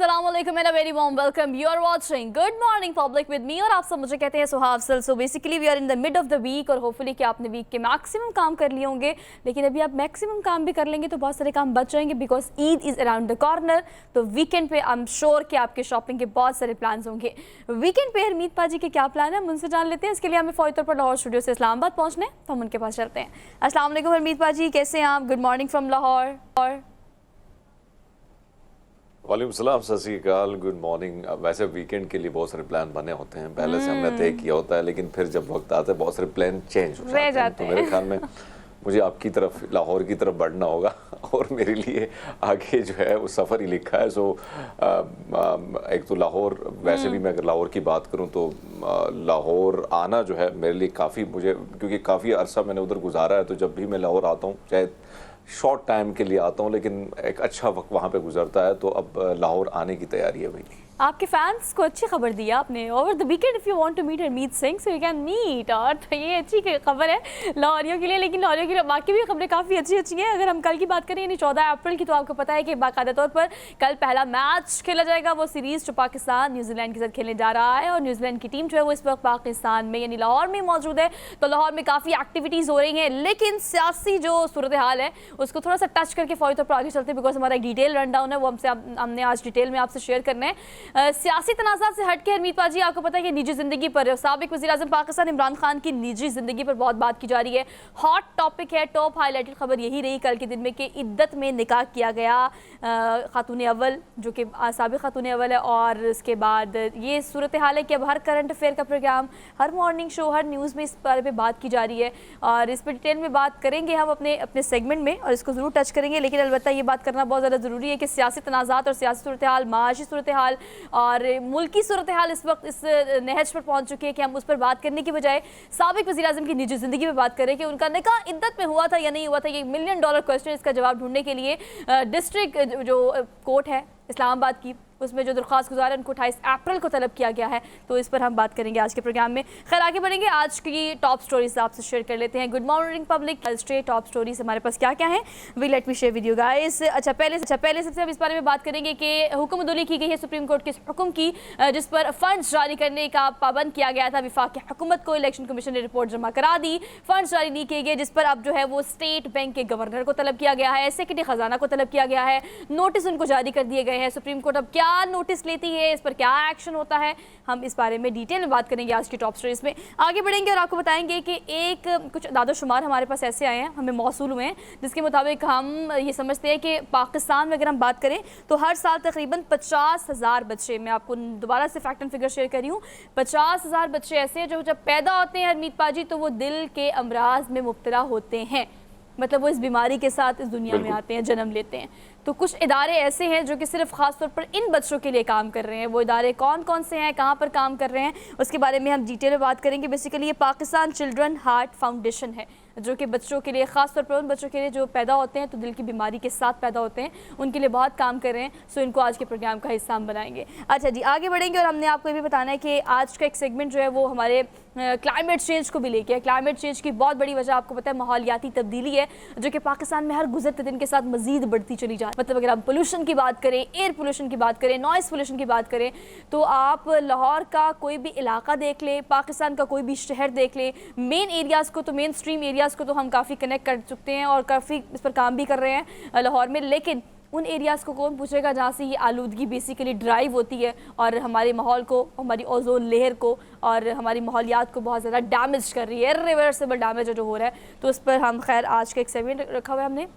अस्सलाम वालेकुम and a very warm welcome. You are watching good morning public with me और आप सब मुझे कहते हैं सुहाव सल। So basically we are in the mid of the week और होपफुली कि आपने वीक के मैक्सिमम काम कर लिए होंगे, लेकिन अभी आप मैक्सिमम काम भी कर लेंगे तो बहुत सारे काम बच जाएंगे because Eid is around the corner. तो वीकेंड पे आई एम श्योर कि आपके शॉपिंग के बहुत सारे प्लान होंगे। वीकेंड पे हरमीत पाजी के क्या प्लान है हम उनसे जान लेते हैं। इसके लिए हमें फौरी तौर पर लाहौर स्टूडियो से इस्लामाबाद पहुँचने तो हम उनके पास चलते हैं। अस्सलाम वालेकुम हरमीत पाजी, कैसे हैं आप? Good morning from Lahore. और वालेकुम सलाम, सत श्री अकाल, गुड मॉर्निंग। वैसे वीकेंड के लिए बहुत सारे प्लान बने होते हैं, पहले से हमने तय किया होता है, लेकिन फिर जब वक्त आता है बहुत सारे प्लान चेंज हो जाते हैं। तो मेरे ख्याल में मुझे आपकी तरफ लाहौर की तरफ बढ़ना होगा और मेरे लिए आगे जो है वो सफ़र ही लिखा है। सो एक तो लाहौर, वैसे भी मैं अगर लाहौर की बात करूं तो लाहौर आना जो है मेरे लिए काफ़ी, मुझे क्योंकि काफ़ी अरसा मैंने उधर गुजारा है, तो जब भी मैं लाहौर आता हूँ चाहे शॉर्ट टाइम के लिए आता हूँ लेकिन एक अच्छा वक्त वहाँ पे गुजरता है। तो अब लाहौर आने की तैयारी है भाई। आपके फैंस को अच्छी खबर दी आपने। Over the weekend if you want to meet Harmeet Singh so you can meet. और तो ये अच्छी खबर है लाहौरियों के लिए, लेकिन लाहौरियों के लिए बाकी भी खबरें काफ़ी अच्छी हैं। अगर हम कल की बात करें यानी 14 अप्रैल की, तो आपको पता है कि बाकायदा तौर पर कल पहला मैच खेला जाएगा। वो सीरीज़ जो पाकिस्तान न्यूजीलैंड के साथ खेलने जा रहा है और न्यूजीलैंड की टीम जो है वो इस वक्त पाकिस्तान में यानी लाहौर में मौजूद है। तो लाहौर में काफ़ी एक्टिविटीज़ हो रही हैं, लेकिन सियासी जो सूरत हाल है उसको थोड़ा सा टच करके फौरी तौर पर आगे चलते हैं बिकॉज हमारा एक डिटेल रन डाउन है वो हमने आज डिटेल में आपसे शेयर करना है। सियासी तनाज़ात से हटके हरमीत पाजी, आपको पता है कि निजी ज़िंदगी पर साबिक वज़ीर-ए-आज़म पाकिस्तान इमरान खान की निजी ज़िंदगी पर बहुत बात की जा रही है। हॉट टॉपिक है, टॉप हाईलाइटेड खबर यही रही कल के दिन में कि इद्दत में निकाह किया गया खातून अव्वल जो कि साबिक खातून अव्वल है। और उसके बाद ये सूरत हाल है कि अब हर करंट अफेयर का प्रोग्राम, हर मॉर्निंग शो, हर न्यूज़ में इस बारे में बात की जा रही है और इस पर डिटेल में बात करेंगे हम अपने सेगमेंट में और इसको ज़रूर टच करेंगे। लेकिन अलबत्ता ये बात करना बहुत ज़्यादा ज़रूरी है कि सियासी तनाज़ात और सियासी सूरत हाल, माशी सूरत हाल और मुल्की सूरत हाल इस वक्त इस नहज पर पहुंच चुकी है कि हम उस पर बात करने की बजाय साबिक वज़ीर-ए-आज़म की निजी ज़िंदगी में बात करें कि उनका निकाह इद्दत में हुआ था या नहीं हुआ था। ये $1 मिलियन क्वेश्चन, इसका जवाब ढूंढने के लिए डिस्ट्रिक्ट जो कोर्ट है इस्लामाबाद की उसमें जो दरख्वास्त गुजार है उनको 28 अप्रैल को तलब किया गया है। तो इस पर हम बात करेंगे आज के प्रोग्राम में। खैर आगे बढ़ेंगे, आज की टॉप स्टोरीज आपसे शेयर कर लेते हैं। Good morning public, straight top stories हमारे पास क्या क्या है we let me share with you guys. पहले सबसे हम इस बारे में बात करेंगे कि हुक्मदुली की गई है सुप्रीम कोर्ट के हुक्म की जिस पर फंड्स जारी करने का पाबंद किया गया था। वफाकी हुकूमत को इलेक्शन कमीशन ने रिपोर्ट जमा करा दी, फंड्स जारी नहीं किए गए, जिस पर अब जो है वो स्टेट बैंक के गवर्नर को तलब किया गया है, सेक्रेटरी खजाना को तलब किया गया है, नोटिस उनको जारी कर दिए गए हैं। सुप्रीम कोर्ट अब क्या नोटिस लेती है, इस पर क्या एक्शन होता है, हम इस बारे में डिटेल में बात करेंगे आज की टॉप स्टोरीज में। आगे बढ़ेंगे और आपको बताएंगे कि कुछ दादोशुमार हमारे पास ऐसे आए हैं, हमें मौसूल हुए हैं, जिसके मुताबिक हम ये समझते हैं कि पाकिस्तान में अगर हम बात करें तो हर साल तकरीबन 50,000 बच्चे, मैं आपको दोबारा से फैक्ट एंड फिगर शेयर कर रही हूँ, 50,000 बच्चे ऐसे हैं जो जब पैदा होते हैं हरमीत पाजी तो वो दिल के अमराज में मुब्तला होते हैं। मतलब वो इस बीमारी के साथ इस दुनिया में आते हैं, जन्म लेते हैं। तो कुछ इदारे ऐसे हैं जो कि सिर्फ ख़ास तौर पर इन बच्चों के लिए काम कर रहे हैं। वो इदारे कौन कौन से हैं, कहाँ पर काम कर रहे हैं, उसके बारे में हम डिटेल में बात करेंगे। बेसिकली ये पाकिस्तान चिल्ड्रन हार्ट फाउंडेशन है जो कि बच्चों के लिए, ख़ास तौर पर उन बच्चों के लिए जो पैदा होते हैं तो दिल की बीमारी के साथ पैदा होते हैं, उनके लिए बहुत काम कर रहे हैं। सो इनको आज के प्रोग्राम का हिस्सा हम बनाएंगे। अच्छा जी, आगे बढ़ेंगे और हमने आपको ये भी बताना है कि आज का एक सेगमेंट जो है वो हमारे क्लाइमेट चेंज को भी लेके है। क्लाइमेट चेंज की बहुत बड़ी वजह आपको पता है माहौलियाती तब्दीली है जो कि पाकिस्तान में हर गुजरते दिन के साथ मजीद बढ़ती चली जाए। मतलब अगर हम पोल्यूशन की बात करें, एयर पोल्यूशन की बात करें, नॉइज़ पोल्यूशन की बात करें, तो आप लाहौर का कोई भी इलाका देख लें, पाकिस्तान का कोई भी शहर देख लें, मेन एरियाज़ को तो, मेन स्ट्रीम एरियाज़ को तो हम काफ़ी कनेक्ट कर चुके हैं और काफ़ी इस पर काम भी कर रहे हैं लाहौर में। लेकिन उन एरियाज़ को कौन पूछेगा जहाँ से ये आलूदगी बेसिकली ड्राइव होती है और हमारे माहौल को, हमारी ओजोन लेयर को और हमारी माहौलियात को बहुत ज़्यादा डैमेज कर रही है, इरिवर्सिबल डैमेज जो हो रहा है। तो उस पर हम खैर आज का एक सेगमेंट रखा हुआ है हमने,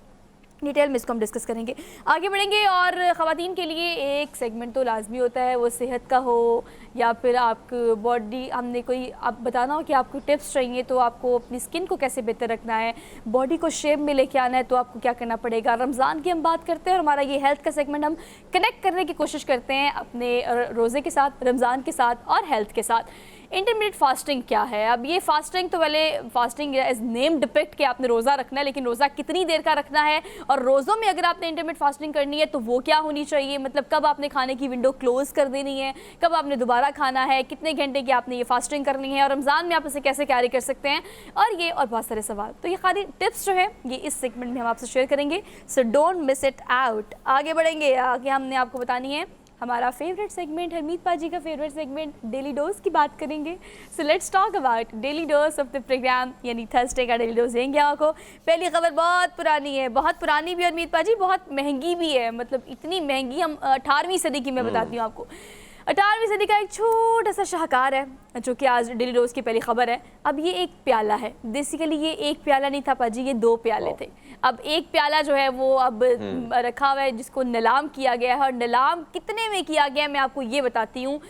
डिटेल में इसको हम डिस्कस करेंगे। आगे बढ़ेंगे और ख़वातीन के लिए एक सेगमेंट तो लाजमी होता है, वो सेहत का हो या फिर आपको बॉडी, हमने कोई आप बताना हो कि आपको टिप्स चाहिए तो आपको अपनी स्किन को कैसे बेहतर रखना है, बॉडी को शेप में लेके आना है तो आपको क्या करना पड़ेगा। रमज़ान की हम बात करते हैं और हमारा ये हेल्थ का सेगमेंट हम कनेक्ट करने की कोशिश करते हैं अपने रोज़े के साथ, रमज़ान के साथ और हेल्थ के साथ। इंटरमीडिएट फास्टिंग क्या है? अब ये फास्टिंग तो पहले फास्टिंग एज नेम डिपिक्ट कि आपने रोज़ा रखना है, लेकिन रोज़ा कितनी देर का रखना है और रोज़ों में अगर आपने इंटरमीडिएट फास्टिंग करनी है तो वो क्या होनी चाहिए, मतलब कब आपने खाने की विंडो क्लोज़ कर देनी है, कब आपने दोबारा खाना है, कितने घंटे की आपने ये फास्टिंग करनी है और रमज़ान में आप इसे कैसे कैरी कर सकते हैं, और ये और बहुत सारे सवाल। तो ये खाली टिप्स जो है ये इस सेगमेंट में हम आपसे शेयर करेंगे, so don't miss it out. आगे बढ़ेंगे, आगे हमने आपको बतानी है हमारा फेवरेट सेगमेंट, हरमीत पाजी का फेवरेट सेगमेंट, डेली डोज की बात करेंगे। So let's talk about daily dose of the programme, यानी थर्सडे का डेली डोज देंगे आपको। पहली खबर बहुत पुरानी है, बहुत पुरानी भी, हरमीत पाजी बहुत महंगी भी है। मतलब इतनी महंगी, हम 18वीं सदी की मैं बताती हूँ आपको। 18वीं सदी का एक छोटा सा शाहकार है जो कि आज डेली डोज की पहली खबर है। अब ये एक प्याला है, बेसिकली ये एक प्याला नहीं था पाजी, ये 2 प्याले थे। अब एक प्याला जो है वो अब रखा हुआ है, जिसको नीलाम किया गया है। और नीलाम कितने में किया गया है मैं आपको ये बताती हूँ।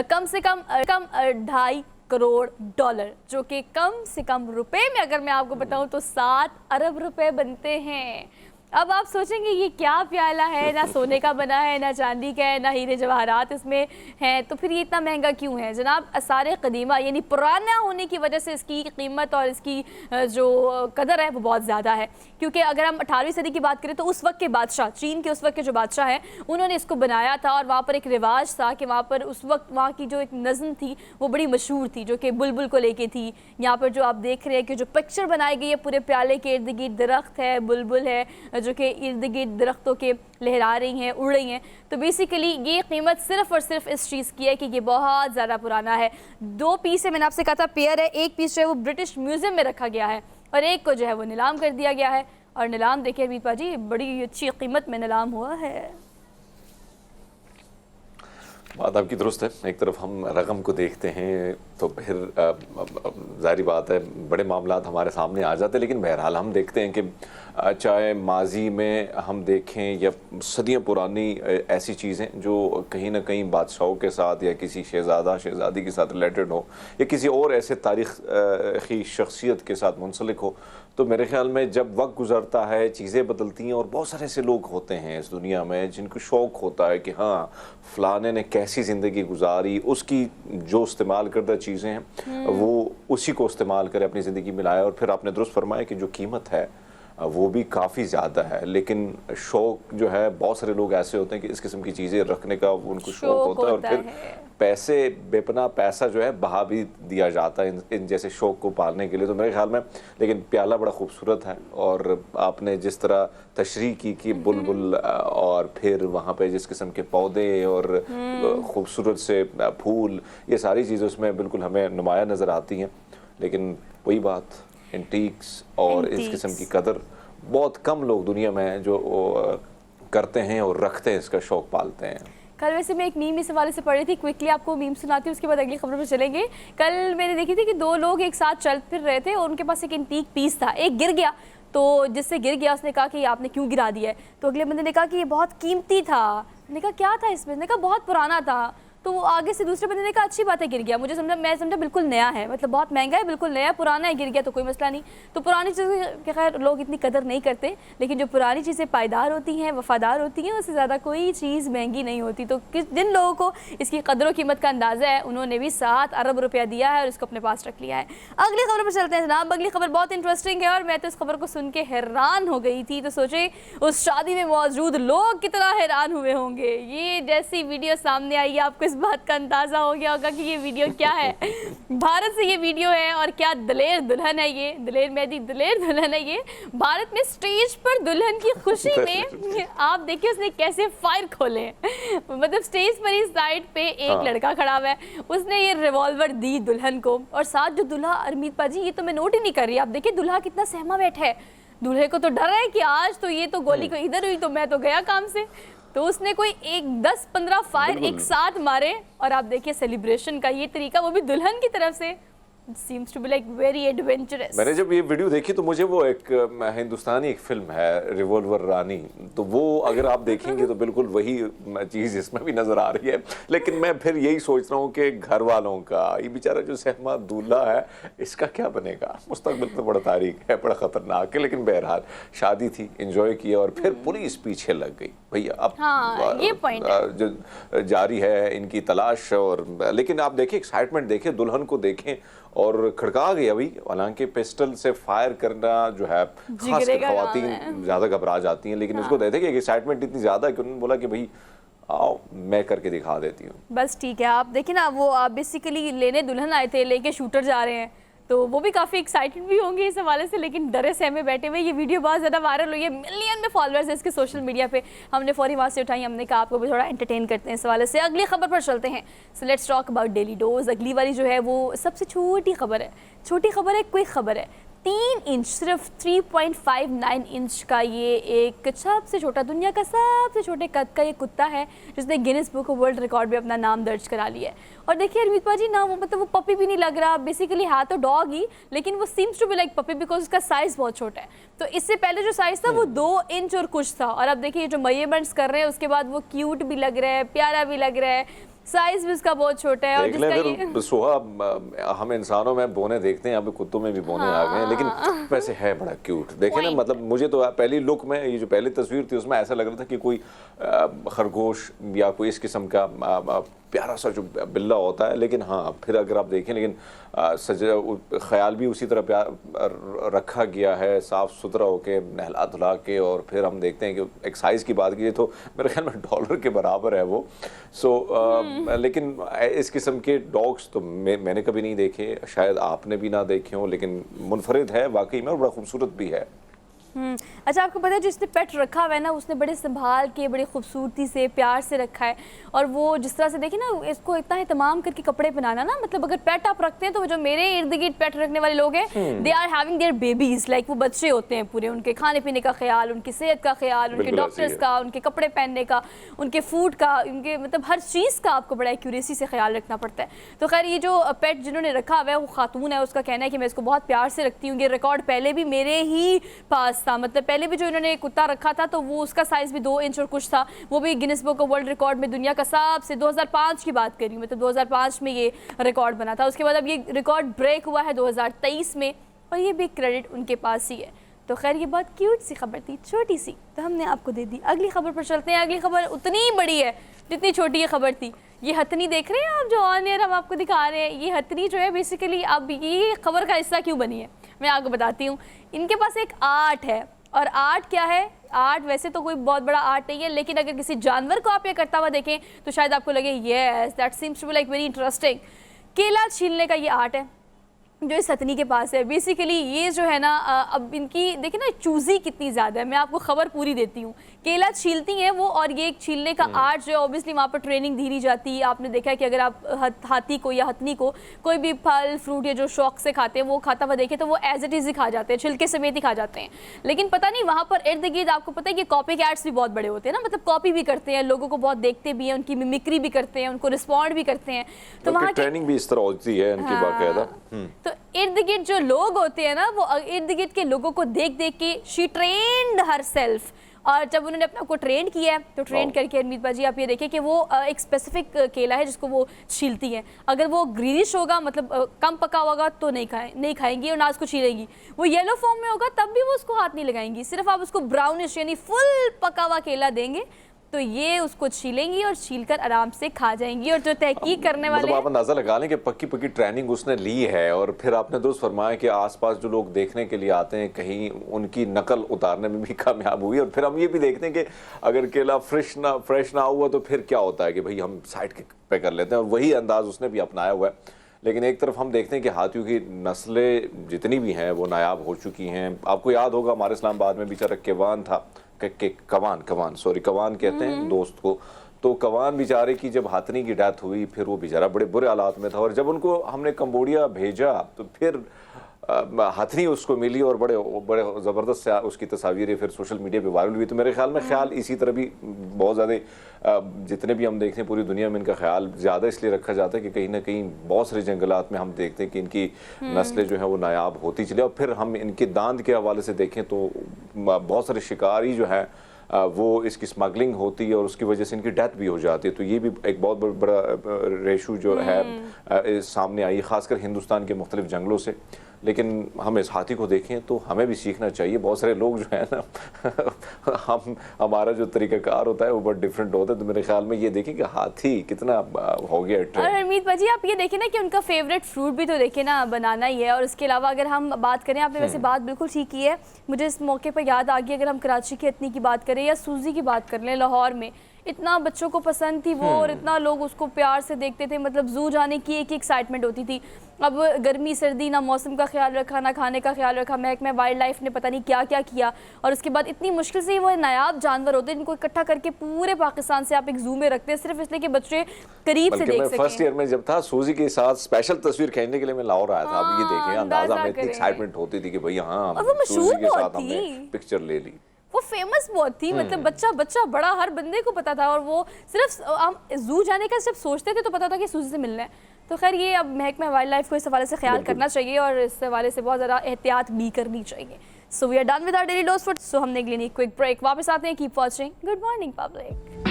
कम से कम 2.5 करोड़ डॉलर, जो कि कम से कम रुपए में अगर मैं आपको बताऊँ तो 7 अरब रुपए बनते हैं। अब आप सोचेंगे ये क्या प्याला है, ना सोने का बना है, ना चांदी का है, ना हीरे जवाहरात इसमें हैं, तो फिर ये इतना महंगा क्यों है जनाब? आसार कदीमा यानी पुराना होने की वजह से इसकी कीमत और इसकी जो कदर है वो बहुत ज़्यादा है। क्योंकि अगर हम 18वीं सदी की बात करें तो उस वक्त के बादशाह, चीन के उस वक्त के जो बादशाह हैं, उन्होंने इसको बनाया था। और वहाँ पर एक रिवाज था कि वहाँ पर उस वक्त वहाँ की जो एक नज़म थी वो बड़ी मशहूर थी, जो कि बुलबुल को लेके थी। यहाँ पर जो आप देख रहे हैं कि जो पिक्चर बनाई गई है पूरे प्याले के इर्द गिर्द, दरख्त है, बुलबुल है जो कि इर्द गिर्द दरख्तों के लहरा रही हैं, उड़ रही हैं। तो बेसिकली ये कीमत सिर्फ और सिर्फ इस चीज़ की है कि ये बहुत ज़्यादा पुराना है। 2 पीस है, मैंने आपसे कहा था पेयर है। एक पीस जो है वो ब्रिटिश म्यूज़ियम में रखा गया है और एक को जो है वो नीलाम कर दिया गया है। और नीलाम देखिए हरमीत पाजी, बड़ी अच्छी कीमत में नीलाम हुआ है। बात आपकी दुरुस्त है। एक तरफ हम रकम को देखते हैं तो फिर जाहिर बात है बड़े मामलात हमारे सामने आ जाते हैं, लेकिन बहरहाल हम देखते हैं कि चाहे माजी में हम देखें या सदियों पुरानी ऐसी चीज़ें जो कहीं ना कहीं बादशाहों के साथ या किसी शहज़ादा शहज़ादी के साथ रिलेटेड हो या किसी और ऐसे तारीख़ी शख्सियत के साथ मुंसलिक हो, तो मेरे ख्याल में जब वक्त गुजरता है चीज़ें बदलती हैं। और बहुत सारे ऐसे लोग होते हैं इस दुनिया में जिनको शौक़ होता है कि हाँ फ़लाने ने कैसी ज़िंदगी गुजारी, उसकी जो इस्तेमाल करदा चीज़ें हैं वो उसी को इस्तेमाल करे, अपनी ज़िंदगी में लाए। और फिर आपने दुरुस्त फरमाया कि जो कीमत है वो भी काफ़ी ज़्यादा है, लेकिन शौक़ जो है बहुत सारे लोग ऐसे होते हैं कि इस किस्म की चीज़ें रखने का उनको शौक़ होता है। और फिर पैसे, बेपना पैसा जो है बहा भी दिया जाता है इन जैसे शौक़ को पालने के लिए। तो मेरे ख्याल में लेकिन प्याला बड़ा खूबसूरत है। और आपने जिस तरह तशरीह की कि बुलबुल और फिर वहाँ पे जिस किस्म के पौधे और खूबसूरत से फूल, ये सारी चीज़ें उसमें बिल्कुल हमें नुमाया नज़र आती हैं। लेकिन वही बात, एंटीक्स और इस किस्म की कदर बहुत कम लोग दुनिया में हैं जो करते हैं और रखते हैं, इसका शौक़ पालते हैं। कल वैसे मैं एक मीम इस हवाले से पढ़ रही थी, क्विकली आपको मीम सुनाती हूँ, उसके बाद अगली खबर पर चलेंगे। कल मैंने देखी थी कि 2 लोग एक साथ चल फिर रहे थे और उनके पास एक एंटीक पीस था। एक गिर गया, तो जिससे गिर गया उसने कहा कि आपने क्यों गिरा दिया है? तो अगले बंदे ने कहा कि ये बहुत कीमती था। मैंने कहा क्या था इसमें? मैंने कहा बहुत पुराना था। तो वो आगे से दूसरे बंदे ने कहा अच्छी बात है गिर गया, मैं समझा बिल्कुल नया है, मतलब बहुत महंगा है, बिल्कुल नया, पुराना है, गिर गया तो कोई मसला नहीं। तो पुरानी चीज़ें के खैर लोग इतनी कदर नहीं करते, लेकिन जो पुरानी चीज़ें पायदार होती हैं, वफादार होती हैं, उससे ज़्यादा कोई चीज़ महंगी नहीं होती। तो जिन लोगों को इसकी कदर व कीमत का अंदाज़ा है उन्होंने भी 7 अरब रुपया दिया है और इसको अपने पास रख लिया है। अगली खबर पर चलते हैं जनाब। अगली खबर बहुत इंटरेस्टिंग है और मैं तो इस खबर को सुन के हैरान हो गई थी। तो सोचे उस शादी में मौजूद लोग कितना हैरान हुए होंगे। ये जैसी वीडियो सामने आई है आपको इस बात का अंदाजा हो गया होगा कि ये वीडियो क्या है। भारत से ये वीडियो है और क्या दलेर दुल्हन है ये, दलेर मेहदी दलेर दुल्हन है ये। भारत में स्टेज पर दुल्हन की खुशी में आप देखिए उसने कैसे फायर खोले। मतलब स्टेज पर इस साइड पे एक लड़का खड़ा हुआ है, उसने ये रिवॉल्वर दी दुल्हन को और साथ जो दूल्हा, अरमीत पाजी ये तो मैं नोट ही नहीं कर रही, आप देखिए दूल्हा कितना सहमा बैठा है। दूल्हे को तो डर है कि आज तो ये तो गोली को इधर हुई तो मैं तो गया काम से। तो उसने कोई 10-15 फायर एक साथ मारे और आप देखिए सेलिब्रेशन का ये तरीका, वो भी दुल्हन की तरफ से। Seems to be like very adventurous. मैंने जब ये वीडियो देखी तो मुझे वो एक हिंदुस्तानी एक फिल्म है रिवॉल्वर रानी, तो वो अगर आप देखेंगे तो बिल्कुल वही चीज़ इसमें भी नज़र आ रही है। लेकिन मैं फिर यही सोच रहा हूँ कि घर वालों का ये बेचारा जो सहमा दूल्हा है इसका क्या बनेगा, मुस्तकबिल तो बड़ा तारीख है, बड़ा ख़तरनाक है। लेकिन बहरहाल शादी थी, इंजॉय किया और फिर पुलिस पीछे लग गई। भैया अब ये पॉइंट जो जारी है इनकी तलाश। और लेकिन आप देखिए एक्साइटमेंट देखिए, दुल्हन को देखें और खड़का गई। अभी हालांकि पिस्टल से फायर करना जो है खासकर खवातीन ज़्यादा घबरा जाती हैं, लेकिन इसको देखते कि एक्साइटमेंट इतनी ज़्यादा है कि उन्होंने बोला कि भाई आओ मैं करके दिखा देती हूँ। बस ठीक है, आप देखिए ना वो बेसिकली लेने दुल्हन आए थे, लेके शूटर जा रहे हैं। तो वो भी काफ़ी एक्साइटेड भी होंगे इस हवाले से, लेकिन डरे सहमे बैठे हुए। ये वीडियो बहुत ज़्यादा वायरल हुई है, मिलियन में फॉलोअर्स है इसके सोशल मीडिया पे। हमने फौरी वहाँ से उठाई, हमने कहा आपको भी थोड़ा एंटरटेन करते हैं इस हवाले से। अगली खबर पर चलते हैं। सो let's talk about daily dose. अगली वाली जो है वो सबसे छोटी खबर है, छोटी खबर है, क्विक खबर है। 3 इंच, सिर्फ 3.59 इंच का ये एक सबसे छोटा, दुनिया का सबसे छोटे कद का ये कुत्ता है जिसने Guinness book of world record में अपना नाम दर्ज करा लिया है। और देखिए हरमीत पाजी ना, वो मतलब वो पपी भी नहीं लग रहा, बेसिकली है तो डॉग ही, लेकिन वो seems to be like puppy because उसका साइज़ बहुत छोटा है। तो इससे पहले जो साइज़ था वो 2 इंच और कुछ था, और अब देखिए जो मेजरमेंट्स कर रहे हैं उसके बाद वो क्यूट भी लग रहा है, प्यारा भी लग रहा है, साइज भी उसका बहुत छोटा है। और फिर सुहा, हम इंसानों में बोने देखते हैं, अभी कुत्तों में भी बोने आ गए हैं, लेकिन वैसे है बड़ा क्यूट। देखे ना, मतलब मुझे तो पहली लुक में ये जो पहली तस्वीर थी उसमें ऐसा लग रहा था कि कोई खरगोश या कोई इस किस्म का प्यारा सा जो बिल्ला होता है, लेकिन हाँ फिर अगर आप देखें, लेकिन ख्याल भी उसी तरह रखा गया है, साफ़ सुथरा होके नहला धुला के। और फिर हम देखते हैं कि एक साइज़ की बात कीजिए तो मेरे ख्याल में डॉलर के बराबर है वो। लेकिन इस किस्म के डॉग्स तो मैंने कभी नहीं देखे, शायद आपने भी ना देखे हो, लेकिन मुनफरिद है वाकई में और बड़ा खूबसूरत भी है। अच्छा, आपको पता है जिसने पेट रखा हुआ है ना, उसने बड़े संभाल के, बड़ी खूबसूरती से, प्यार से रखा है। और वो जिस तरह से देखिए ना, इसको इतना एहतमाम करके कपड़े पहनाना ना, मतलब अगर पेट आप रखते हैं तो जो मेरे इर्द गिर्द पेट रखने वाले लोग हैं, they are having their babies, like वो बच्चे होते हैं पूरे। उनके खाने पीने का ख्याल, उनकी सेहत का ख्याल, उनके डॉक्टर्स का, उनके कपड़े पहनने का, उनके फूड का, उनके मतलब हर चीज़ का आपको बड़ा एक्यूरेसी से ख्याल रखना पड़ता है। तो खैर ये जो पेट जिन्होंने रखा हुआ है वो खातून है, उसका कहना है कि मैं इसको बहुत प्यार से रखती हूँ। ये रिकॉर्ड पहले भी मेरे ही पास था, मतलब पहले भी जो इन्होंने कुत्ता रखा था तो वो उसका साइज भी 2 इंच और कुछ था, वो भी Guinness book of world record में दुनिया का सबसे, 2005 की बात करी, मतलब 2005 में ये रिकॉर्ड बना था। उसके बाद अब ये रिकॉर्ड ब्रेक हुआ है 2023 में, और ये भी क्रेडिट उनके पास ही है। तो खैर ये बहुत क्यूट सी खबर थी, छोटी सी, तो हमने आपको दे दी। अगली खबर पर चलते हैं। अगली खबर उतनी ही बड़ी है जितनी छोटी ये खबर थी। ये हथनी देख रहे हैं आप, जो ऑन एयर हम आपको दिखा रहे हैं, ये हथनी जो है बेसिकली अब ये खबर का हिस्सा क्यों बनी है मैं आपको बताती हूँ। इनके पास एक आर्ट है, और आर्ट क्या है, आर्ट वैसे तो कोई बहुत बड़ा आर्ट नहीं है, लेकिन अगर किसी जानवर को आप ये करता हुआ देखें तो शायद आपको लगे yes that seems to be like very interesting. केला छीलने का ये आर्ट है जो इस हथनी के पास है। बेसिकली ये जो है ना, अब इनकी देखिए ना चूज़ी कितनी ज़्यादा है। मैं आपको खबर पूरी देती हूँ। केला छीलती हैं वो, और ये एक छीलने का आर्ट जो है ऑब्वियसली वहाँ पर ट्रेनिंग दी जाती है। आपने देखा है कि अगर आप हाथी को या हथनी को कोई भी फल फ्रूट या जो शौक से खाते हैं वो खाता हुआ देखे तो वो एज इट इज़ ही खा जाते हैं, छिलके समेत ही खा जाते हैं। लेकिन पता नहीं वहाँ पर इर्द गिर्द आपको पता है कि कॉपी कैट्स भी बहुत बड़े होते हैं ना, मतलब कॉपी भी करते हैं, लोगों को बहुत देखते भी हैं, उनकी मिमिक्री भी करते हैं, उनको रिस्पॉन्ड भी करते हैं। तो वहाँ ट्रेनिंग भी इस तरह होती है इनकी बाकायदा। तो इर्द गिर्द जो लोग होते हैं ना, वो इर्द गिर्द के लोगों को देख देख के शी ट्रेन्ड हरसेल्फ। और जब उन्होंने अपने आप को ट्रेन किया है तो ट्रेन करके अरमीत बाजी आप ये देखिए कि वो एक स्पेसिफिक केला है जिसको वो छीलती है। अगर वो ग्रीनिश होगा, मतलब कम पका होगा तो नहीं खाएंगी और ना उसको छीलेंगी। वो येलो फॉर्म में होगा तब भी वो उसको हाथ नहीं लगाएंगी। सिर्फ आप उसको ब्राउनिश यानी फुल पका हुआ केला देंगे तो ये उसको छीलेंगी और छीलकर आराम से खा जाएंगी। और जो तहकीक करने वाले आप अंदाजा लगा लें कि पक्की पक्की ट्रेनिंग उसने ली है। और फिर आपने दुरुस्त फरमाया कि आसपास जो लोग देखने के लिए आते हैं कहीं उनकी नकल उतारने में भी कामयाब हुई। और फिर हम ये भी देखते हैं कि अगर केला फ्रेश ना हुआ तो फिर क्या होता है कि भाई हम साइड पे कर लेते हैं, और वही अंदाज उसने भी अपनाया हुआ है। लेकिन एक तरफ हम देखते हैं कि हाथियों की नस्लें जितनी भी हैं वो नायाब हो चुकी हैं। आपको याद होगा हमारे इस्लामाबाद में बेचारा केवान था, कवान कहते हैं दोस्त को। तो कवान बेचारे की जब हाथनी की डेथ हुई फिर वो बेचारा बड़े बुरे हालात में था, और जब उनको हमने कंबोडिया भेजा तो फिर हाथनी उसको मिली और बड़े बड़े ज़बरदस्त से उसकी तस्वीरें फिर सोशल मीडिया पे वायरल हुई। तो मेरे ख्याल इसी तरह भी बहुत ज़्यादा जितने भी हम देखते हैं पूरी दुनिया में इनका ख्याल ज़्यादा इसलिए रखा जाता है कि कहीं ना कहीं बहुत सारे जंगलात में हम देखते हैं कि इनकी नस्लें जो हैं वो नायाब होती चले। और फिर हम इनके दांत के हवाले से देखें तो बहुत सारे शिकारी जो हैं वो इसकी स्मगलिंग होती है और उसकी वजह से इनकी डेथ भी हो जाती है। तो ये भी एक बहुत बड़ा रेशू जो है सामने आई, खासकर हिंदुस्तान के मुख्तलिफ जंगलों से। लेकिन हम इस हाथी को देखें तो हमें भी सीखना चाहिए। बहुत सारे लोग जो है ना हमारा जो तरीक़ाकार होता है वो बहुत डिफरेंट होता है। तो मेरे ख्याल में ये देखें कि हाथी कितना हो गया ट्रेंड। और हरमीत बाजी आप ये देखें ना कि उनका फेवरेट फ्रूट भी तो देखें ना बनाना ही है। और इसके अलावा अगर हम बात करें, आपने वैसे बात बिल्कुल ठीक की है, मुझे इस मौके पर याद आ गई, अगर हम कराची की हथनी की बात करें या सूजी की बात कर लें लाहौर में, इतना बच्चों को पसंद थी वो, और इतना लोग उसको प्यार से देखते थे, मतलब जू जाने की एक एक्साइटमेंट होती थी। अब गर्मी सर्दी ना मौसम का ख्याल रखा ना खाने का ख्याल रखा, महकमा वाइल्ड लाइफ ने पता नहीं क्या क्या किया, और उसके बाद इतनी मुश्किल से वो नायाब जानवर होते हैं जिनको इकट्ठा करके पूरे पाकिस्तान से आप एक जू में रखते हैं सिर्फ इसलिए कि बच्चे करीब से देख सकें। फर्स्ट ईयर में जब था सूजी के साथ स्पेशल तस्वीर खींचने के लिए मैं लाहौर आया था। अब ये देखें अंदाजा में इतनी एक्साइटमेंट होती थी कि भाई हाँ सूजी के साथ हमने पिक्चर ले ली। वो फेमस बहुत थी, मतलब बच्चा बच्चा बड़ा हर बंदे को पता था, और वो सिर्फ हम जू जाने का सिर्फ सोचते थे तो पता था कि सूजी से मिलना है। तो खैर ये अब महकमा वाइल्ड लाइफ को इस हवाले से ख्याल करना चाहिए और इस हवाले से बहुत ज़्यादा एहतियात भी करनी चाहिए। So we are done with our daily dose food. So हमने अगले क्विक ब्रेक, वापस आते हैं। Keep watching good morning public.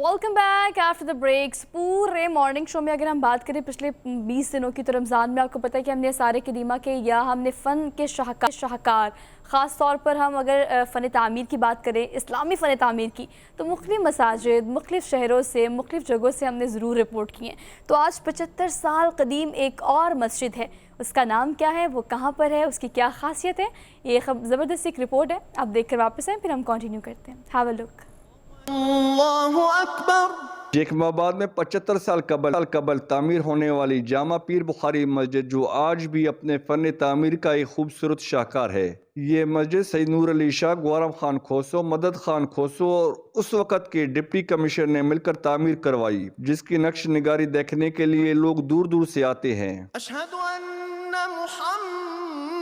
Welcome back after the breaks. पूरे मॉर्निंग शो में अगर हम बात करें पिछले 20 दिनों की, तो रमज़ान में आपको पता है कि हमने सारे कदीमा के या हमने फ़न के शाहकार ख़ास तौर पर हम अगर फ़न तामीर की बात करें, इस्लामी फ़न तामीर की, तो मुख्तलिफ़ मसाजिद मुख्तलिफ़ शहरों से मुख्तलिफ़ जगहों से हमने ज़रूर रिपोर्ट की हैं। तो आज 75 साल कदीम एक और मस्जिद है, उसका नाम क्या है, वो कहाँ पर है, उसकी क्या खासियत है, ये ज़बरदस्त एक रिपोर्ट है। आप देख कर वापस आएँ, फिर हम कंटिन्यू करते हैं। Have a look. जैकबाबाद में 75 साल कबल तामीर होने वाली जामा पीर बुखारी मस्जिद, जो आज भी अपने फ़न तामीर का एक खूबसूरत शाहकार है। ये मस्जिद सैयद नूर अली शाह, ग्वारम खान खोसो, मदद खान खोसो और उस वक़्त के डिप्टी कमिश्नर ने मिलकर तामीर करवाई, जिसकी नक्श निगारी देखने के लिए लोग दूर दूर से आते हैं। अशहदु अन्ना मुहम्मदर